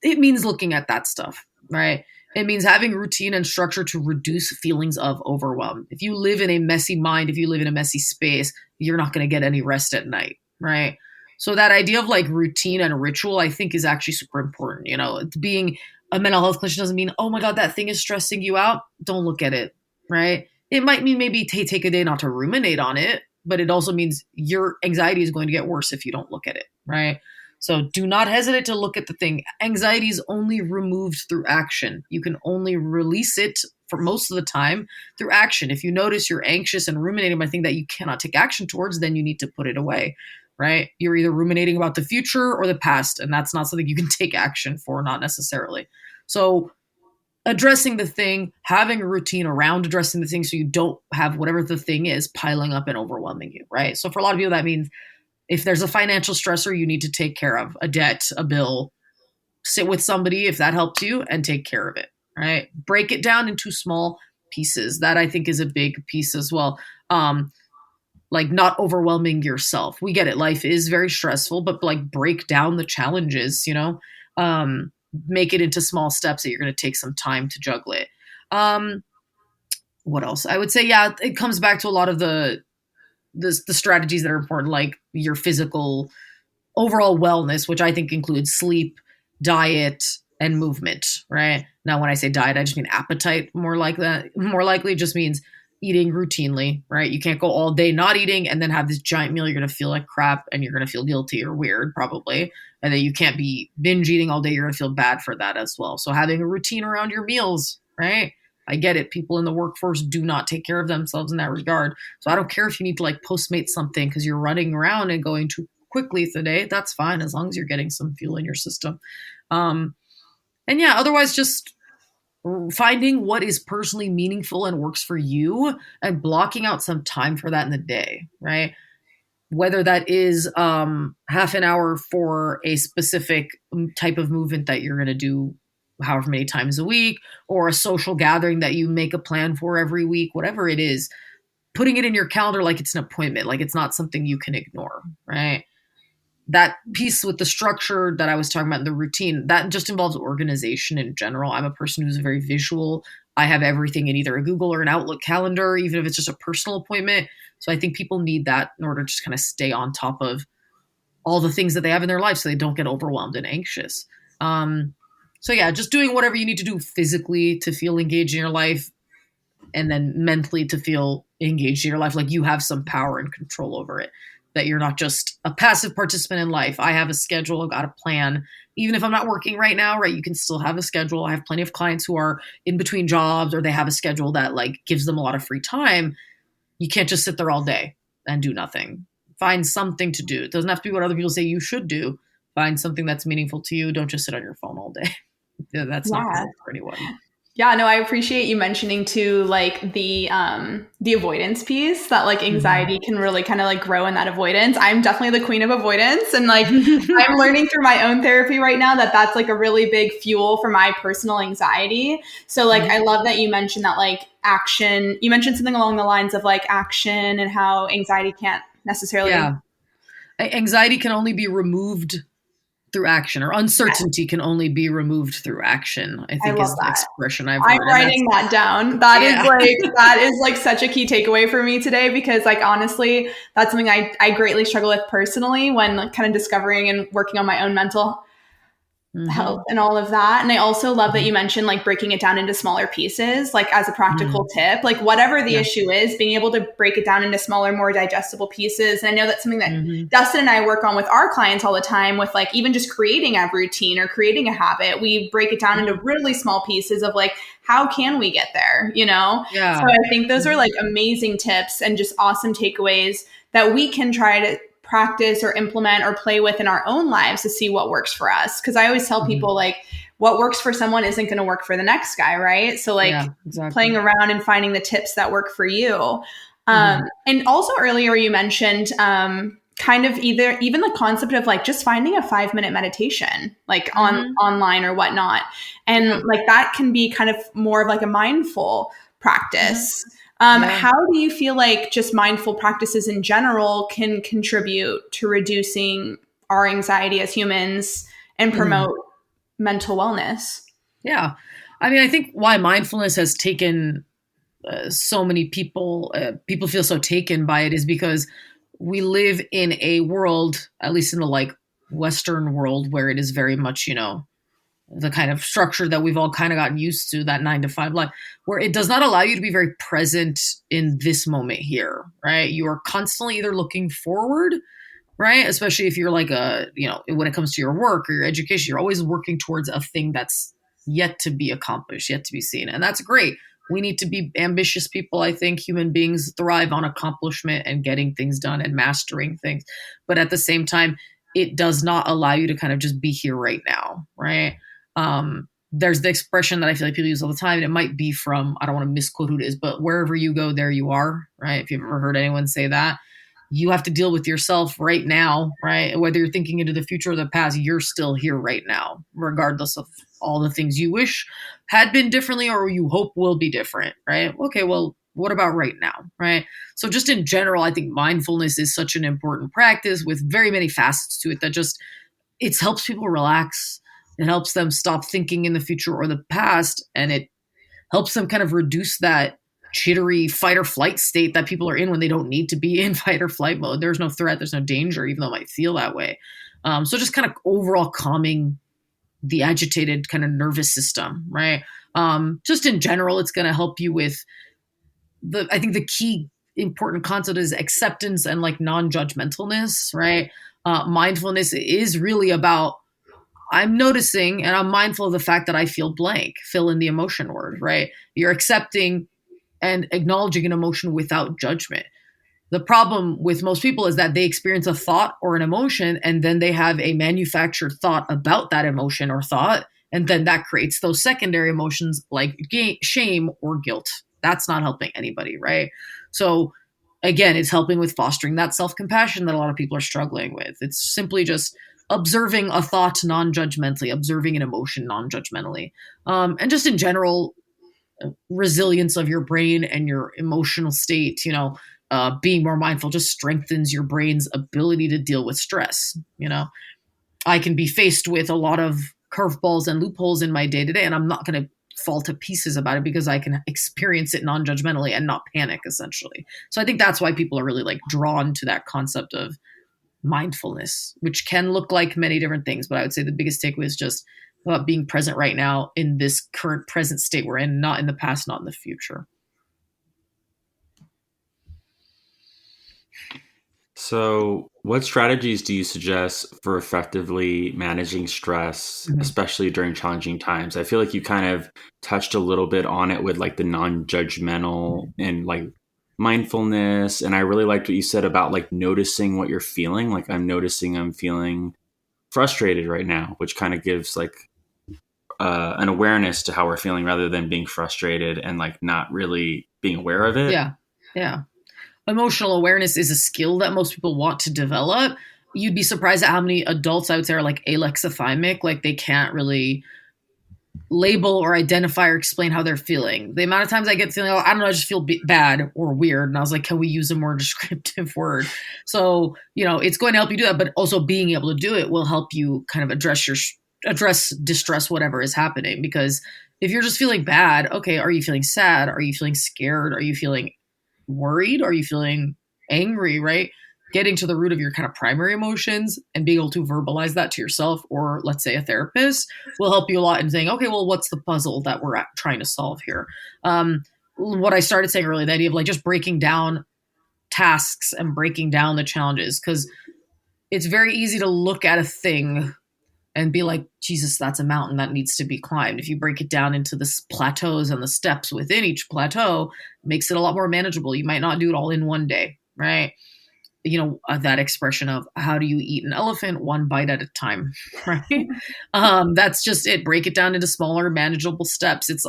Speaker 3: It means looking at that stuff, right? It means having routine and structure to reduce feelings of overwhelm. If you live in a messy mind, if you live in a messy space, you're not going to get any rest at night, right? So that idea of like routine and ritual, I think, is actually super important. You know, being a mental health clinician doesn't mean, oh my God, that thing is stressing you out. Don't look at it, right? It might mean maybe take a day not to ruminate on it, but it also means your anxiety is going to get worse if you don't look at it, right? So do not hesitate to look at the thing. Anxiety is only removed through action. You can only release it for most of the time through action. If you notice you're anxious and ruminating about a thing that you cannot take action towards, then you need to put it away, right? You're either ruminating about the future or the past, and that's not something you can take action for, not necessarily. So addressing the thing, having a routine around addressing the thing so you don't have whatever the thing is piling up and overwhelming you, right? So for a lot of people, that means if there's a financial stressor you need to take care of, a debt, a bill, sit with somebody if that helps you and take care of it, right? Break it down into small pieces. That I think is a big piece as well. Like not overwhelming yourself. We get it. Life is very stressful, but like break down the challenges, you know, make it into small steps that you're going to take some time to juggle it. What else? I would say, yeah, it comes back to a lot of the strategies that are important, like your physical overall wellness, which I think includes sleep, diet, and movement, right? Now, when I say diet, I just mean appetite more like that. More likely just means eating routinely, right? You can't go all day not eating and then have this giant meal. You're going to feel like crap and you're going to feel guilty or weird probably. And then you can't be binge eating all day. You're going to feel bad for that as well. So having a routine around your meals, right? I get it. People in the workforce do not take care of themselves in that regard. So I don't care if you need to like Postmate something because you're running around and going too quickly today. That's fine as long as you're getting some fuel in your system. And yeah, otherwise just finding what is personally meaningful and works for you and blocking out some time for that in the day, right? Whether that is half an hour for a specific type of movement that you're going to do however many times a week, or a social gathering that you make a plan for every week, whatever it is, putting it in your calendar like it's an appointment, like it's not something you can ignore, right? That piece with the structure that I was talking about in the routine, that just involves organization in general. I'm a person who's very visual. I have everything in either a Google or an Outlook calendar, even if it's just a personal appointment. So I think people need that in order to just kind of stay on top of all the things that they have in their life so they don't get overwhelmed and anxious. So yeah, just doing whatever you need to do physically to feel engaged in your life, and then mentally to feel engaged in your life, like you have some power and control over it, that you're not just a passive participant in life. I have a schedule, I've got a plan. Even if I'm not working right now, right, you can still have a schedule. I have plenty of clients who are in between jobs or they have a schedule that like gives them a lot of free time. You can't just sit there all day and do nothing. Find something to do. It doesn't have to be what other people say you should do. Find something that's meaningful to you. Don't just sit on your phone all day. That's not good for anyone.
Speaker 1: Yeah, no, I appreciate you mentioning too, like the avoidance piece, that like anxiety can really kind of like grow in that avoidance. I'm definitely the queen of avoidance, and like I'm learning through my own therapy right now that that's like a really big fuel for my personal anxiety. So like I love that you mentioned that like action. You mentioned something along the lines of like action and how anxiety can't necessarily.
Speaker 3: Yeah, anxiety can only be removed through action, or uncertainty can only be removed through action, I think is the expression I've heard.
Speaker 1: I'm writing that down. That is like such a key takeaway for me today, because like honestly, that's something I greatly struggle with personally when kind of discovering and working on my own mental health and all of that. And I also love that you mentioned like breaking it down into smaller pieces, like as a practical tip, like whatever the issue is, being able to break it down into smaller, more digestible pieces. And I know that's something that Dustin and I work on with our clients all the time, with like even just creating a routine or creating a habit. We break it down into really small pieces of like, how can we get there? You know?
Speaker 3: Yeah.
Speaker 1: So I think those are like amazing tips and just awesome takeaways that we can try to practice or implement or play with in our own lives to see what works for us. Because I always tell people like what works for someone isn't going to work for the next guy, right? So like playing around and finding the tips that work for you. And also earlier you mentioned kind of even the concept of like just finding a 5-minute meditation like online or whatnot. And like that can be kind of more of like a mindful practice. How do you feel like just mindful practices in general can contribute to reducing our anxiety as humans and promote mental wellness?
Speaker 3: Yeah. I mean, I think why mindfulness has taken so many people feel so taken by it is because we live in a world, at least in the like Western world, where it is very much, you know, the kind of structure that we've all kind of gotten used to, that 9-to-5 life, where it does not allow you to be very present in this moment here, right? You are constantly either looking forward, right? Especially if you're like when it comes to your work or your education, you're always working towards a thing that's yet to be accomplished, yet to be seen. And that's great. We need to be ambitious people. I think human beings thrive on accomplishment and getting things done and mastering things. But at the same time, it does not allow you to kind of just be here right now, right? There's the expression that I feel like people use all the time, and it might be from, I don't want to misquote who it is, but wherever you go, there you are, right? If you've ever heard anyone say that, you have to deal with yourself right now, right? Whether you're thinking into the future or the past, you're still here right now, regardless of all the things you wish had been differently or you hope will be different, right? Okay, well, what about right now, right? So just in general, I think mindfulness is such an important practice with very many facets to it that just, it helps people relax. It helps them stop thinking in the future or the past, and it helps them kind of reduce that jittery fight or flight state that people are in when they don't need to be in fight or flight mode. There's no threat, there's no danger, even though it might feel that way. So just kind of overall calming the agitated kind of nervous system, right? Just in general, it's going to help you with I think the key important concept is acceptance and like non-judgmentalness, right? Mindfulness is really about, I'm noticing and I'm mindful of the fact that I feel blank, fill in the emotion word, right? You're accepting and acknowledging an emotion without judgment. The problem with most people is that they experience a thought or an emotion, and then they have a manufactured thought about that emotion or thought. And then that creates those secondary emotions like shame or guilt. That's not helping anybody, right? So again, it's helping with fostering that self-compassion that a lot of people are struggling with. It's simply just observing a thought non-judgmentally, observing an emotion non-judgmentally. And just in general, resilience of your brain and your emotional state, being more mindful just strengthens your brain's ability to deal with stress. I can be faced with a lot of curveballs and loopholes in my day-to-day, and I'm not going to fall to pieces about it because I can experience it non-judgmentally and not panic, essentially. So I think that's why people are really like drawn to that concept of mindfulness, which can look like many different things. But I would say the biggest takeaway is just about being present right now in this current present state we're in, not in the past, not in the future.
Speaker 2: So what strategies do you suggest for effectively managing stress, especially during challenging times? I feel like you kind of touched a little bit on it with like the non-judgmental and like mindfulness. And I really liked what you said about like noticing what you're feeling. Like I'm noticing I'm feeling frustrated right now, which kind of gives like an awareness to how we're feeling rather than being frustrated and like not really being aware of it.
Speaker 3: Yeah. Emotional awareness is a skill that most people want to develop. You'd be surprised at how many adults I would say are like alexithymic, like they can't really label or identify or explain how they're feeling. The amount of times I get feeling, I don't know, I just feel bad or weird. And I was like, can we use a more descriptive word? So, it's going to help you do that, but also being able to do it will help you kind of address distress, whatever is happening. Because if you're just feeling bad, okay, are you feeling sad? Are you feeling scared? Are you feeling worried? Are you feeling angry, right? getting to the root of your kind of primary emotions and being able to verbalize that to yourself, or let's say a therapist, will help you a lot in saying, okay, well, what's the puzzle that we're trying to solve here? What I started saying earlier, the idea of like just breaking down tasks and breaking down the challenges, because it's very easy to look at a thing and be like, Jesus, that's a mountain that needs to be climbed. If you break it down into the plateaus and the steps within each plateau, it makes it a lot more manageable. You might not do it all in one day, right? That expression of how do you eat an elephant one bite at a time, right? That's just it. Break it down into smaller, manageable steps. It's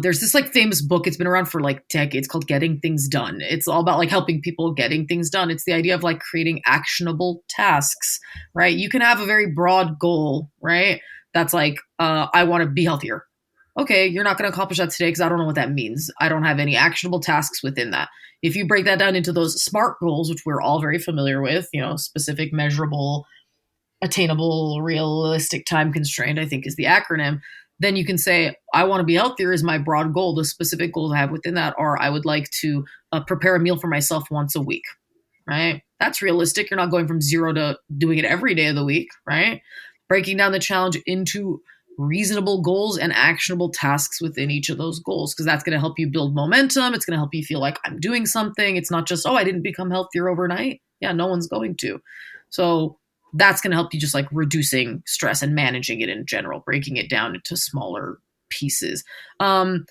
Speaker 3: there's this like famous book. It's been around for like decades called Getting Things Done. It's all about like helping people getting things done. It's the idea of like creating actionable tasks, right? You can have a very broad goal, right? That's like, I want to be healthier. Okay, you're not going to accomplish that today because I don't know what that means. I don't have any actionable tasks within that. If you break that down into those SMART goals, which we're all very familiar with, specific, measurable, attainable, realistic, time constrained, I think is the acronym, then you can say, I want to be healthier is my broad goal. The specific goals I have within that are I would like to prepare a meal for myself once a week, right? That's realistic. You're not going from 0 to doing it every day of the week, right? Breaking down the challenge into reasonable goals and actionable tasks within each of those goals, because that's going to help you build momentum. It's going to help you feel like I'm doing something. It's not just, I didn't become healthier overnight. Yeah, no one's going to. So that's going to help you just like reducing stress and managing it in general, breaking it down into smaller pieces. The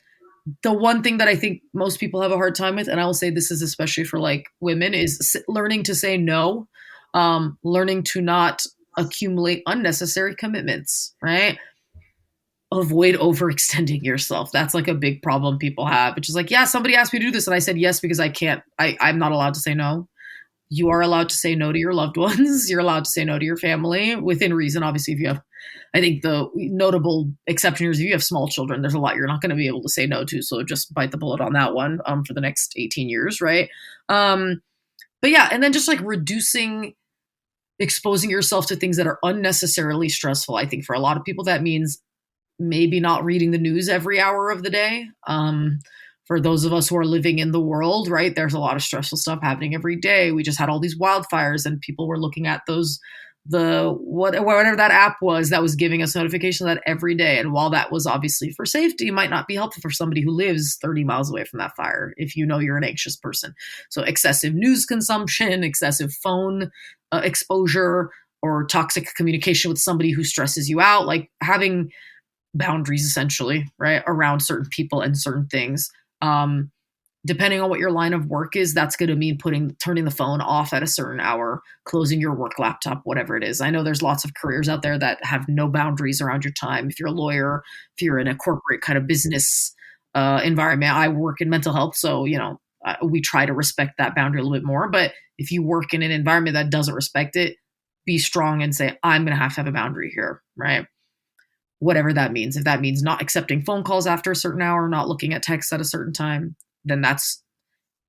Speaker 3: one thing that I think most people have a hard time with, and I will say this is especially for like women, is learning to say no, learning to not accumulate unnecessary commitments, right? Avoid overextending yourself. That's like a big problem people have, which is like, yeah, somebody asked me to do this and I said yes because I can't, I'm not allowed to say no. You are allowed to say no to your loved ones. You're allowed to say no to your family within reason. Obviously, if you have, I think the notable exception is if you have small children, there's a lot you're not going to be able to say no to. So just bite the bullet on that one for the next 18 years, right? But yeah, and then just like exposing yourself to things that are unnecessarily stressful. I think for a lot of people, that means maybe not reading the news every hour of the day. For those of us who are living in the world, right, there's a lot of stressful stuff happening every day. We just had all these wildfires and people were looking at whatever that app was that was giving us notifications of that every day. And while that was obviously for safety, it might not be helpful for somebody who lives 30 miles away from that fire if you know you're an anxious person. So excessive news consumption, excessive phone exposure, or toxic communication with somebody who stresses you out, like having boundaries essentially, right, around certain people and certain things. Depending on what your line of work is, that's going to mean turning the phone off at a certain hour, closing your work laptop, whatever it is. I know there's lots of careers out there that have no boundaries around your time. If you're a lawyer, if you're in a corporate kind of business environment, I work in mental health. So, we try to respect that boundary a little bit more. But if you work in an environment that doesn't respect it, be strong and say, I'm going to have a boundary here, right? Whatever that means. If that means not accepting phone calls after a certain hour, not looking at texts at a certain time, then that's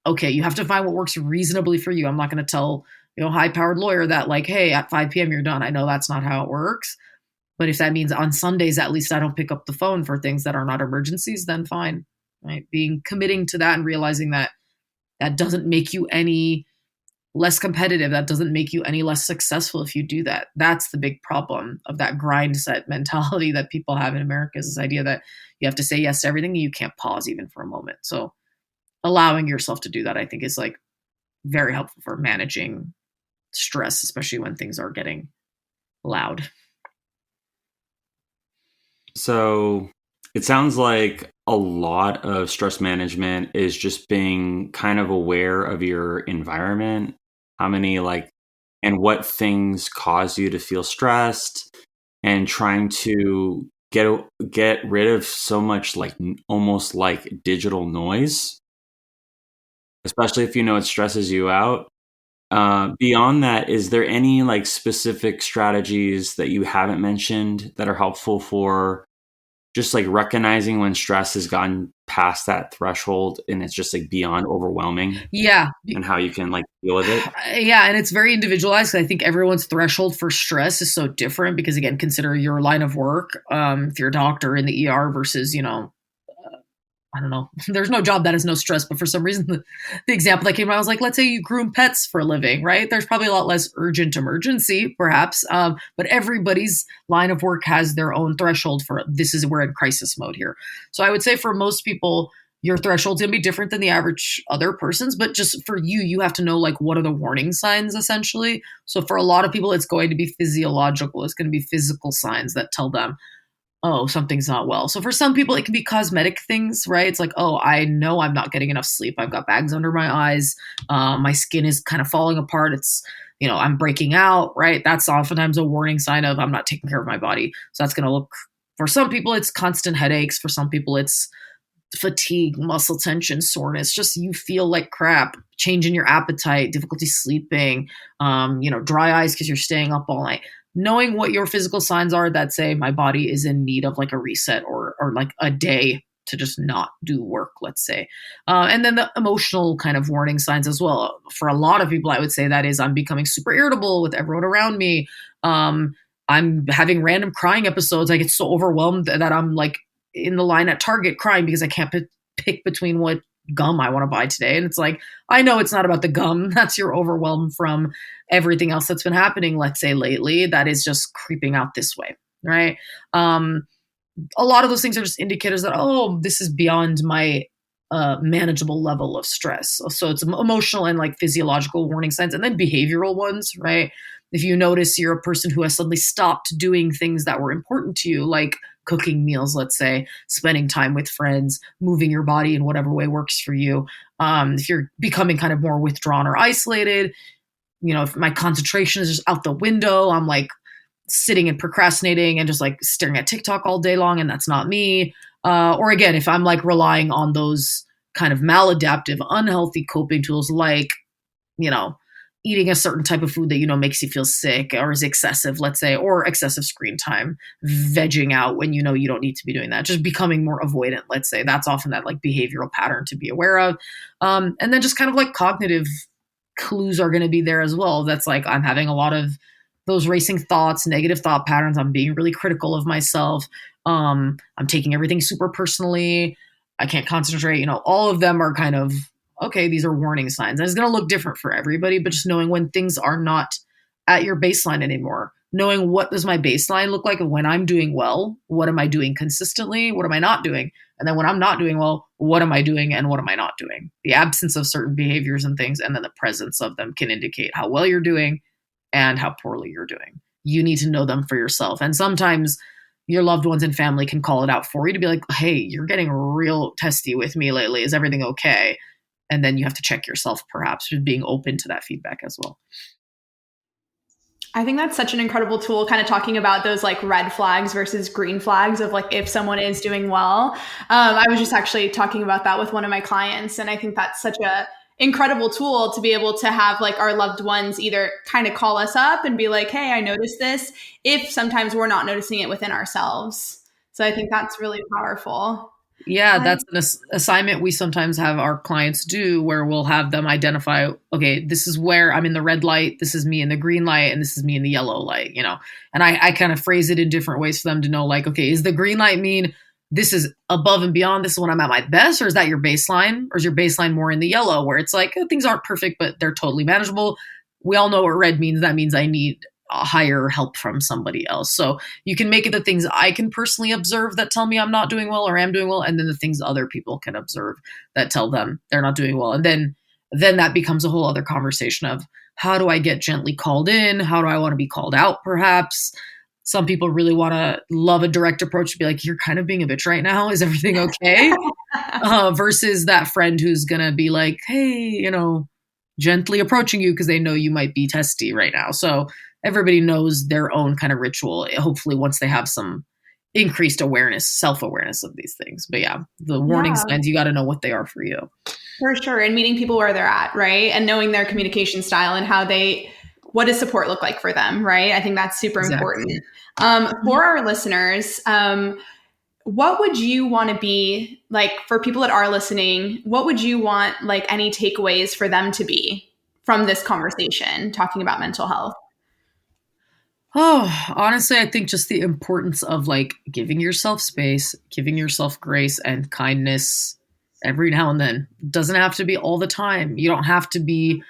Speaker 3: okay. You have to find what works reasonably for you. I'm not going to tell, high-powered lawyer that like, hey, at 5 p.m. you're done. I know that's not how it works. But if that means on Sundays, at least I don't pick up the phone for things that are not emergencies, then fine, right? Committing to that and realizing that doesn't make you any less competitive. That doesn't make you any less successful if you do that. That's the big problem of that grind set mentality that people have in America, is this idea that you have to say yes to everything and you can't pause even for a moment. So allowing yourself to do that, I think, is like very helpful for managing stress, especially when things are getting loud.
Speaker 2: So it sounds like a lot of stress management is just being kind of aware of your environment, how many and what things cause you to feel stressed, and trying to get rid of so much almost like digital noise, especially if it stresses you out. Beyond that, is there any specific strategies that you haven't mentioned that are helpful for just recognizing when stress has gotten past that threshold and it's just beyond overwhelming?
Speaker 3: Yeah.
Speaker 2: And how you can deal with it?
Speaker 3: Yeah. And it's very individualized. I think everyone's threshold for stress is so different because, again, consider your line of work. If you're a doctor in the ER versus, I don't know, there's no job that has no stress, but for some reason, the example that came out, I was like, let's say you groom pets for a living, right? There's probably a lot less urgent emergency, perhaps, but everybody's line of work has their own threshold for this is we're in crisis mode here. So I would say for most people, your threshold's going to be different than the average other person's, but just for you, you have to know like what are the warning signs essentially. So for a lot of people, it's going to be physiological. It's going to be physical signs that tell them, oh, something's not well. So for some people, it can be cosmetic things, right? It's like, oh, I know I'm not getting enough sleep. I've got bags under my eyes. My skin is kind of falling apart. It's, I'm breaking out, right? That's oftentimes a warning sign of I'm not taking care of my body. So that's going to look, for some people, it's constant headaches. For some people, it's fatigue, muscle tension, soreness, just you feel like crap, change in your appetite, difficulty sleeping, dry eyes because you're staying up all night. Knowing what your physical signs are that say my body is in need of like a reset or like a day to just not do work, let's say. And then the emotional kind of warning signs as well. For a lot of people, I would say that is I'm becoming super irritable with everyone around me. I'm having random crying episodes. I get so overwhelmed that I'm like in the line at Target crying because I can't pick between what gum I want to buy today. And it's like, I know it's not about the gum. That's your overwhelm from everything else that's been happening, let's say lately, that is just creeping out this way, right? A lot of those things are just indicators that, oh, this is beyond my manageable level of stress. So it's emotional and like physiological warning signs, and then behavioral ones, right? If you notice you're a person who has suddenly stopped doing things that were important to you, like cooking meals, let's say, spending time with friends, moving your body in whatever way works for you. If you're becoming kind of more withdrawn or isolated, if my concentration is just out the window, I'm like sitting and procrastinating and just like staring at TikTok all day long, and that's not me. Or again, if I'm like relying on those kind of maladaptive, unhealthy coping tools, like, eating a certain type of food that, makes you feel sick or is excessive, let's say, or excessive screen time, vegging out when you don't need to be doing that, just becoming more avoidant, let's say. That's often that like behavioral pattern to be aware of. And then just kind of like cognitive clues are going to be there as well. That's like, I'm having a lot of those racing thoughts, negative thought patterns. I'm being really critical of myself. I'm taking everything super personally. I can't concentrate. All of them are kind of, okay, these are warning signs. And it's going to look different for everybody, but just knowing when things are not at your baseline anymore, knowing what does my baseline look like when I'm doing well, what am I doing consistently, what am I not doing? And then when I'm not doing well, what am I doing and what am I not doing? The absence of certain behaviors and things, and then the presence of them can indicate how well you're doing and how poorly you're doing. You need to know them for yourself. And sometimes your loved ones and family can call it out for you to be like, hey, you're getting real testy with me lately. Is everything okay? And then you have to check yourself, perhaps, with being open to that feedback as well.
Speaker 1: I think that's such an incredible tool, kind of talking about those like red flags versus green flags of like if someone is doing well. I was just actually talking about that with one of my clients. And I think that's such a incredible tool to be able to have like our loved ones either kind of call us up and be like, hey, I noticed this, if sometimes we're not noticing it within ourselves. So I think that's really powerful.
Speaker 3: Yeah, that's an assignment we sometimes have our clients do, where we'll have them identify, okay, this is where I'm in the red light, this is me in the green light, and this is me in the yellow light, And I kind of phrase it in different ways for them to know, like, okay, is the green light mean this is above and beyond, this is when I'm at my best, or is that your baseline? Or is your baseline more in the yellow, where it's like, things aren't perfect, but they're totally manageable? We all know what red means. That means I need higher help from somebody else. So you can make it the things I can personally observe that tell me I'm not doing well or am doing well, and then the things other people can observe that tell them they're not doing well. And then that becomes a whole other conversation of, how do I get gently called in? How do I want to be called out, perhaps? Some people really want to love a direct approach to be like, you're kind of being a bitch right now. Is everything okay? Versus that friend who's going to be like, hey, gently approaching you because they know you might be testy right now. So everybody knows their own kind of ritual, hopefully, once they have some increased awareness, self-awareness of these things. But yeah, the warning signs, you got to know what they are for you.
Speaker 1: For sure. And meeting people where they're at, right? And knowing their communication style and what does support look like for them, right? I think that's super important. For our listeners, what would you want to be like, for people that are listening, what would you want like any takeaways for them to be from this conversation talking about mental health?
Speaker 3: Oh, honestly, I think just the importance of like giving yourself space, giving yourself grace and kindness every now and then. It doesn't have to be all the time. You don't have to be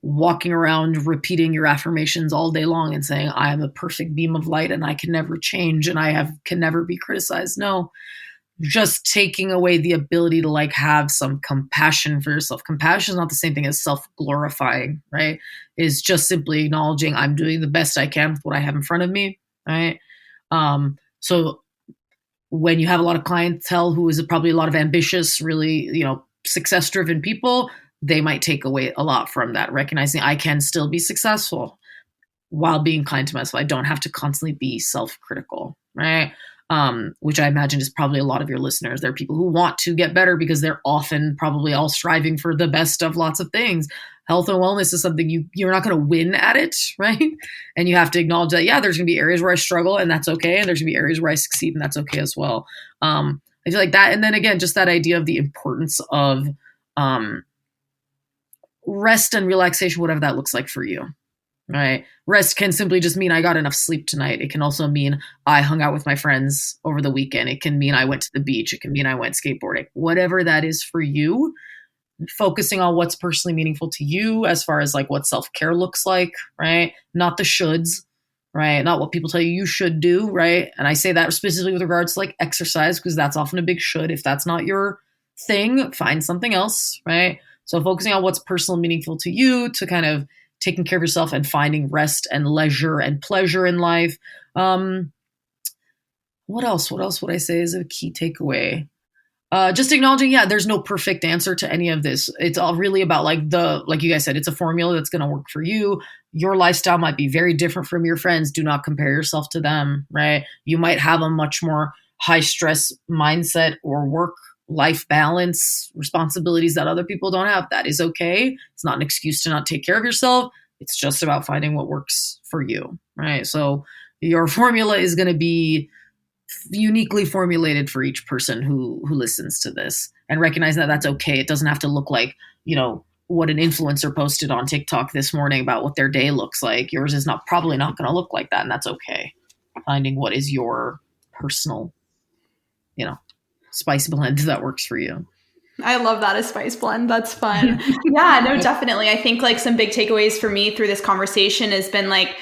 Speaker 3: walking around repeating your affirmations all day long and saying, I am a perfect beam of light and I can never change and can never be criticized. No, just taking away the ability to like have some compassion for yourself. Compassion is not the same thing as self-glorifying, right? It's just simply acknowledging I'm doing the best I can with what I have in front of me, right? So when you have a lot of clientele who is probably a lot of ambitious, really, success-driven people, they might take away a lot from that, recognizing I can still be successful while being kind to myself. I don't have to constantly be self-critical, right? Which I imagine is probably a lot of your listeners. There are people who want to get better because they're often probably all striving for the best of lots of things. Health and wellness is something you're not going to win at it, right? And you have to acknowledge that, yeah, there's going to be areas where I struggle and that's okay. And there's going to be areas where I succeed and that's okay as well. I feel like that. And then again, just that idea of the importance of rest and relaxation, whatever that looks like for you, right? Rest can simply just mean I got enough sleep tonight. It can also mean I hung out with my friends over the weekend. It can mean I went to the beach. It can mean I went skateboarding. Whatever that is for you, focusing on what's personally meaningful to you as far as like what self-care looks like, right? Not the shoulds, right? Not what people tell you should do, right? And I say that specifically with regards to like exercise, because that's often a big should. If that's not your thing, find something else, right? So focusing on what's personal, meaningful to you, to kind of taking care of yourself and finding rest and leisure and pleasure in life. What else would I say is a key takeaway? Just acknowledging, there's no perfect answer to any of this. It's all really about like you guys said, it's a formula that's going to work for you. Your lifestyle might be very different from your friends. Do not compare yourself to them, right? You might have a much more high stress mindset or work-life balance responsibilities that other people don't have. That is okay. It's not an excuse to not take care of yourself. It's just about finding what works for you, right? So your formula is going to be uniquely formulated for each person who listens to this, and recognize that that's okay. It doesn't have to look like, what an influencer posted on TikTok this morning about what their day looks like. Yours is probably not going to look like that. And that's okay. Finding what is your personal, spice blend that works for you.
Speaker 1: I love that, a spice blend. That's fun. Yeah, no, definitely. I think like some big takeaways for me through this conversation has been like,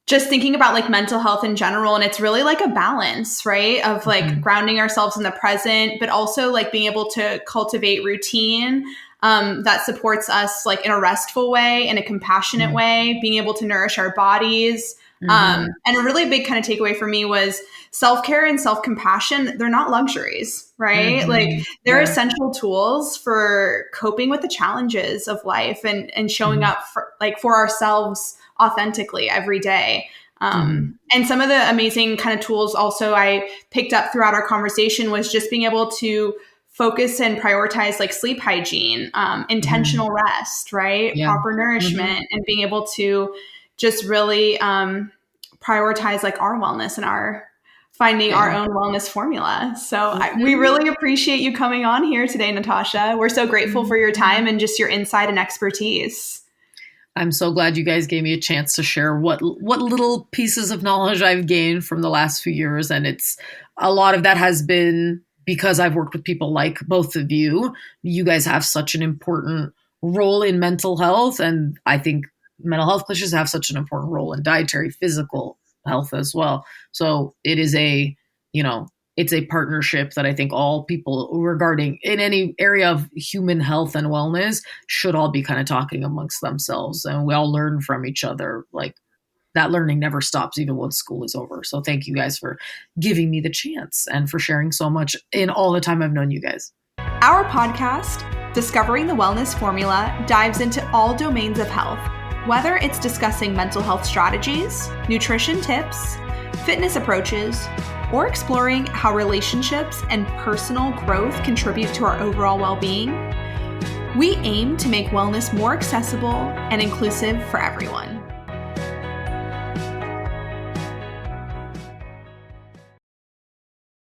Speaker 1: just thinking about like mental health in general. And it's really like a balance, right? Of like grounding ourselves in the present, but also like being able to cultivate routine that supports us like in a restful way, in a compassionate way, being able to nourish our bodies. And a really big kind of takeaway for me was self-care and self-compassion. They're not luxuries, right? Like they're essential tools for coping with the challenges of life and showing up for ourselves authentically every day. And some of the amazing kind of tools also I picked up throughout our conversation was just being able to focus and prioritize like sleep hygiene, intentional rest, right? Proper nourishment, and being able to just really prioritize like our wellness and our finding our own wellness formula. So we really appreciate you coming on here today, Natasha. We're so grateful for your time and just your insight and expertise.
Speaker 3: I'm so glad you guys gave me a chance to share what little pieces of knowledge I've gained from the last few years. And it's a lot of that has been because I've worked with people like both of you. You guys have such an important role in mental health. And I think mental health clinicians have such an important role in dietary, physical health as well. So it is it's a partnership that I think all people regarding in any area of human health and wellness should all be kind of talking amongst themselves, and we all learn from each other. Like that learning never stops even once school is over. So thank you guys for giving me the chance and for sharing so much in all the time I've known you guys.
Speaker 1: Our podcast, Discovering the Wellness Formula, dives into all domains of health, whether it's discussing mental health strategies, nutrition tips, fitness approaches, or exploring how relationships and personal growth contribute to our overall well-being. We aim to make wellness more accessible and inclusive for everyone.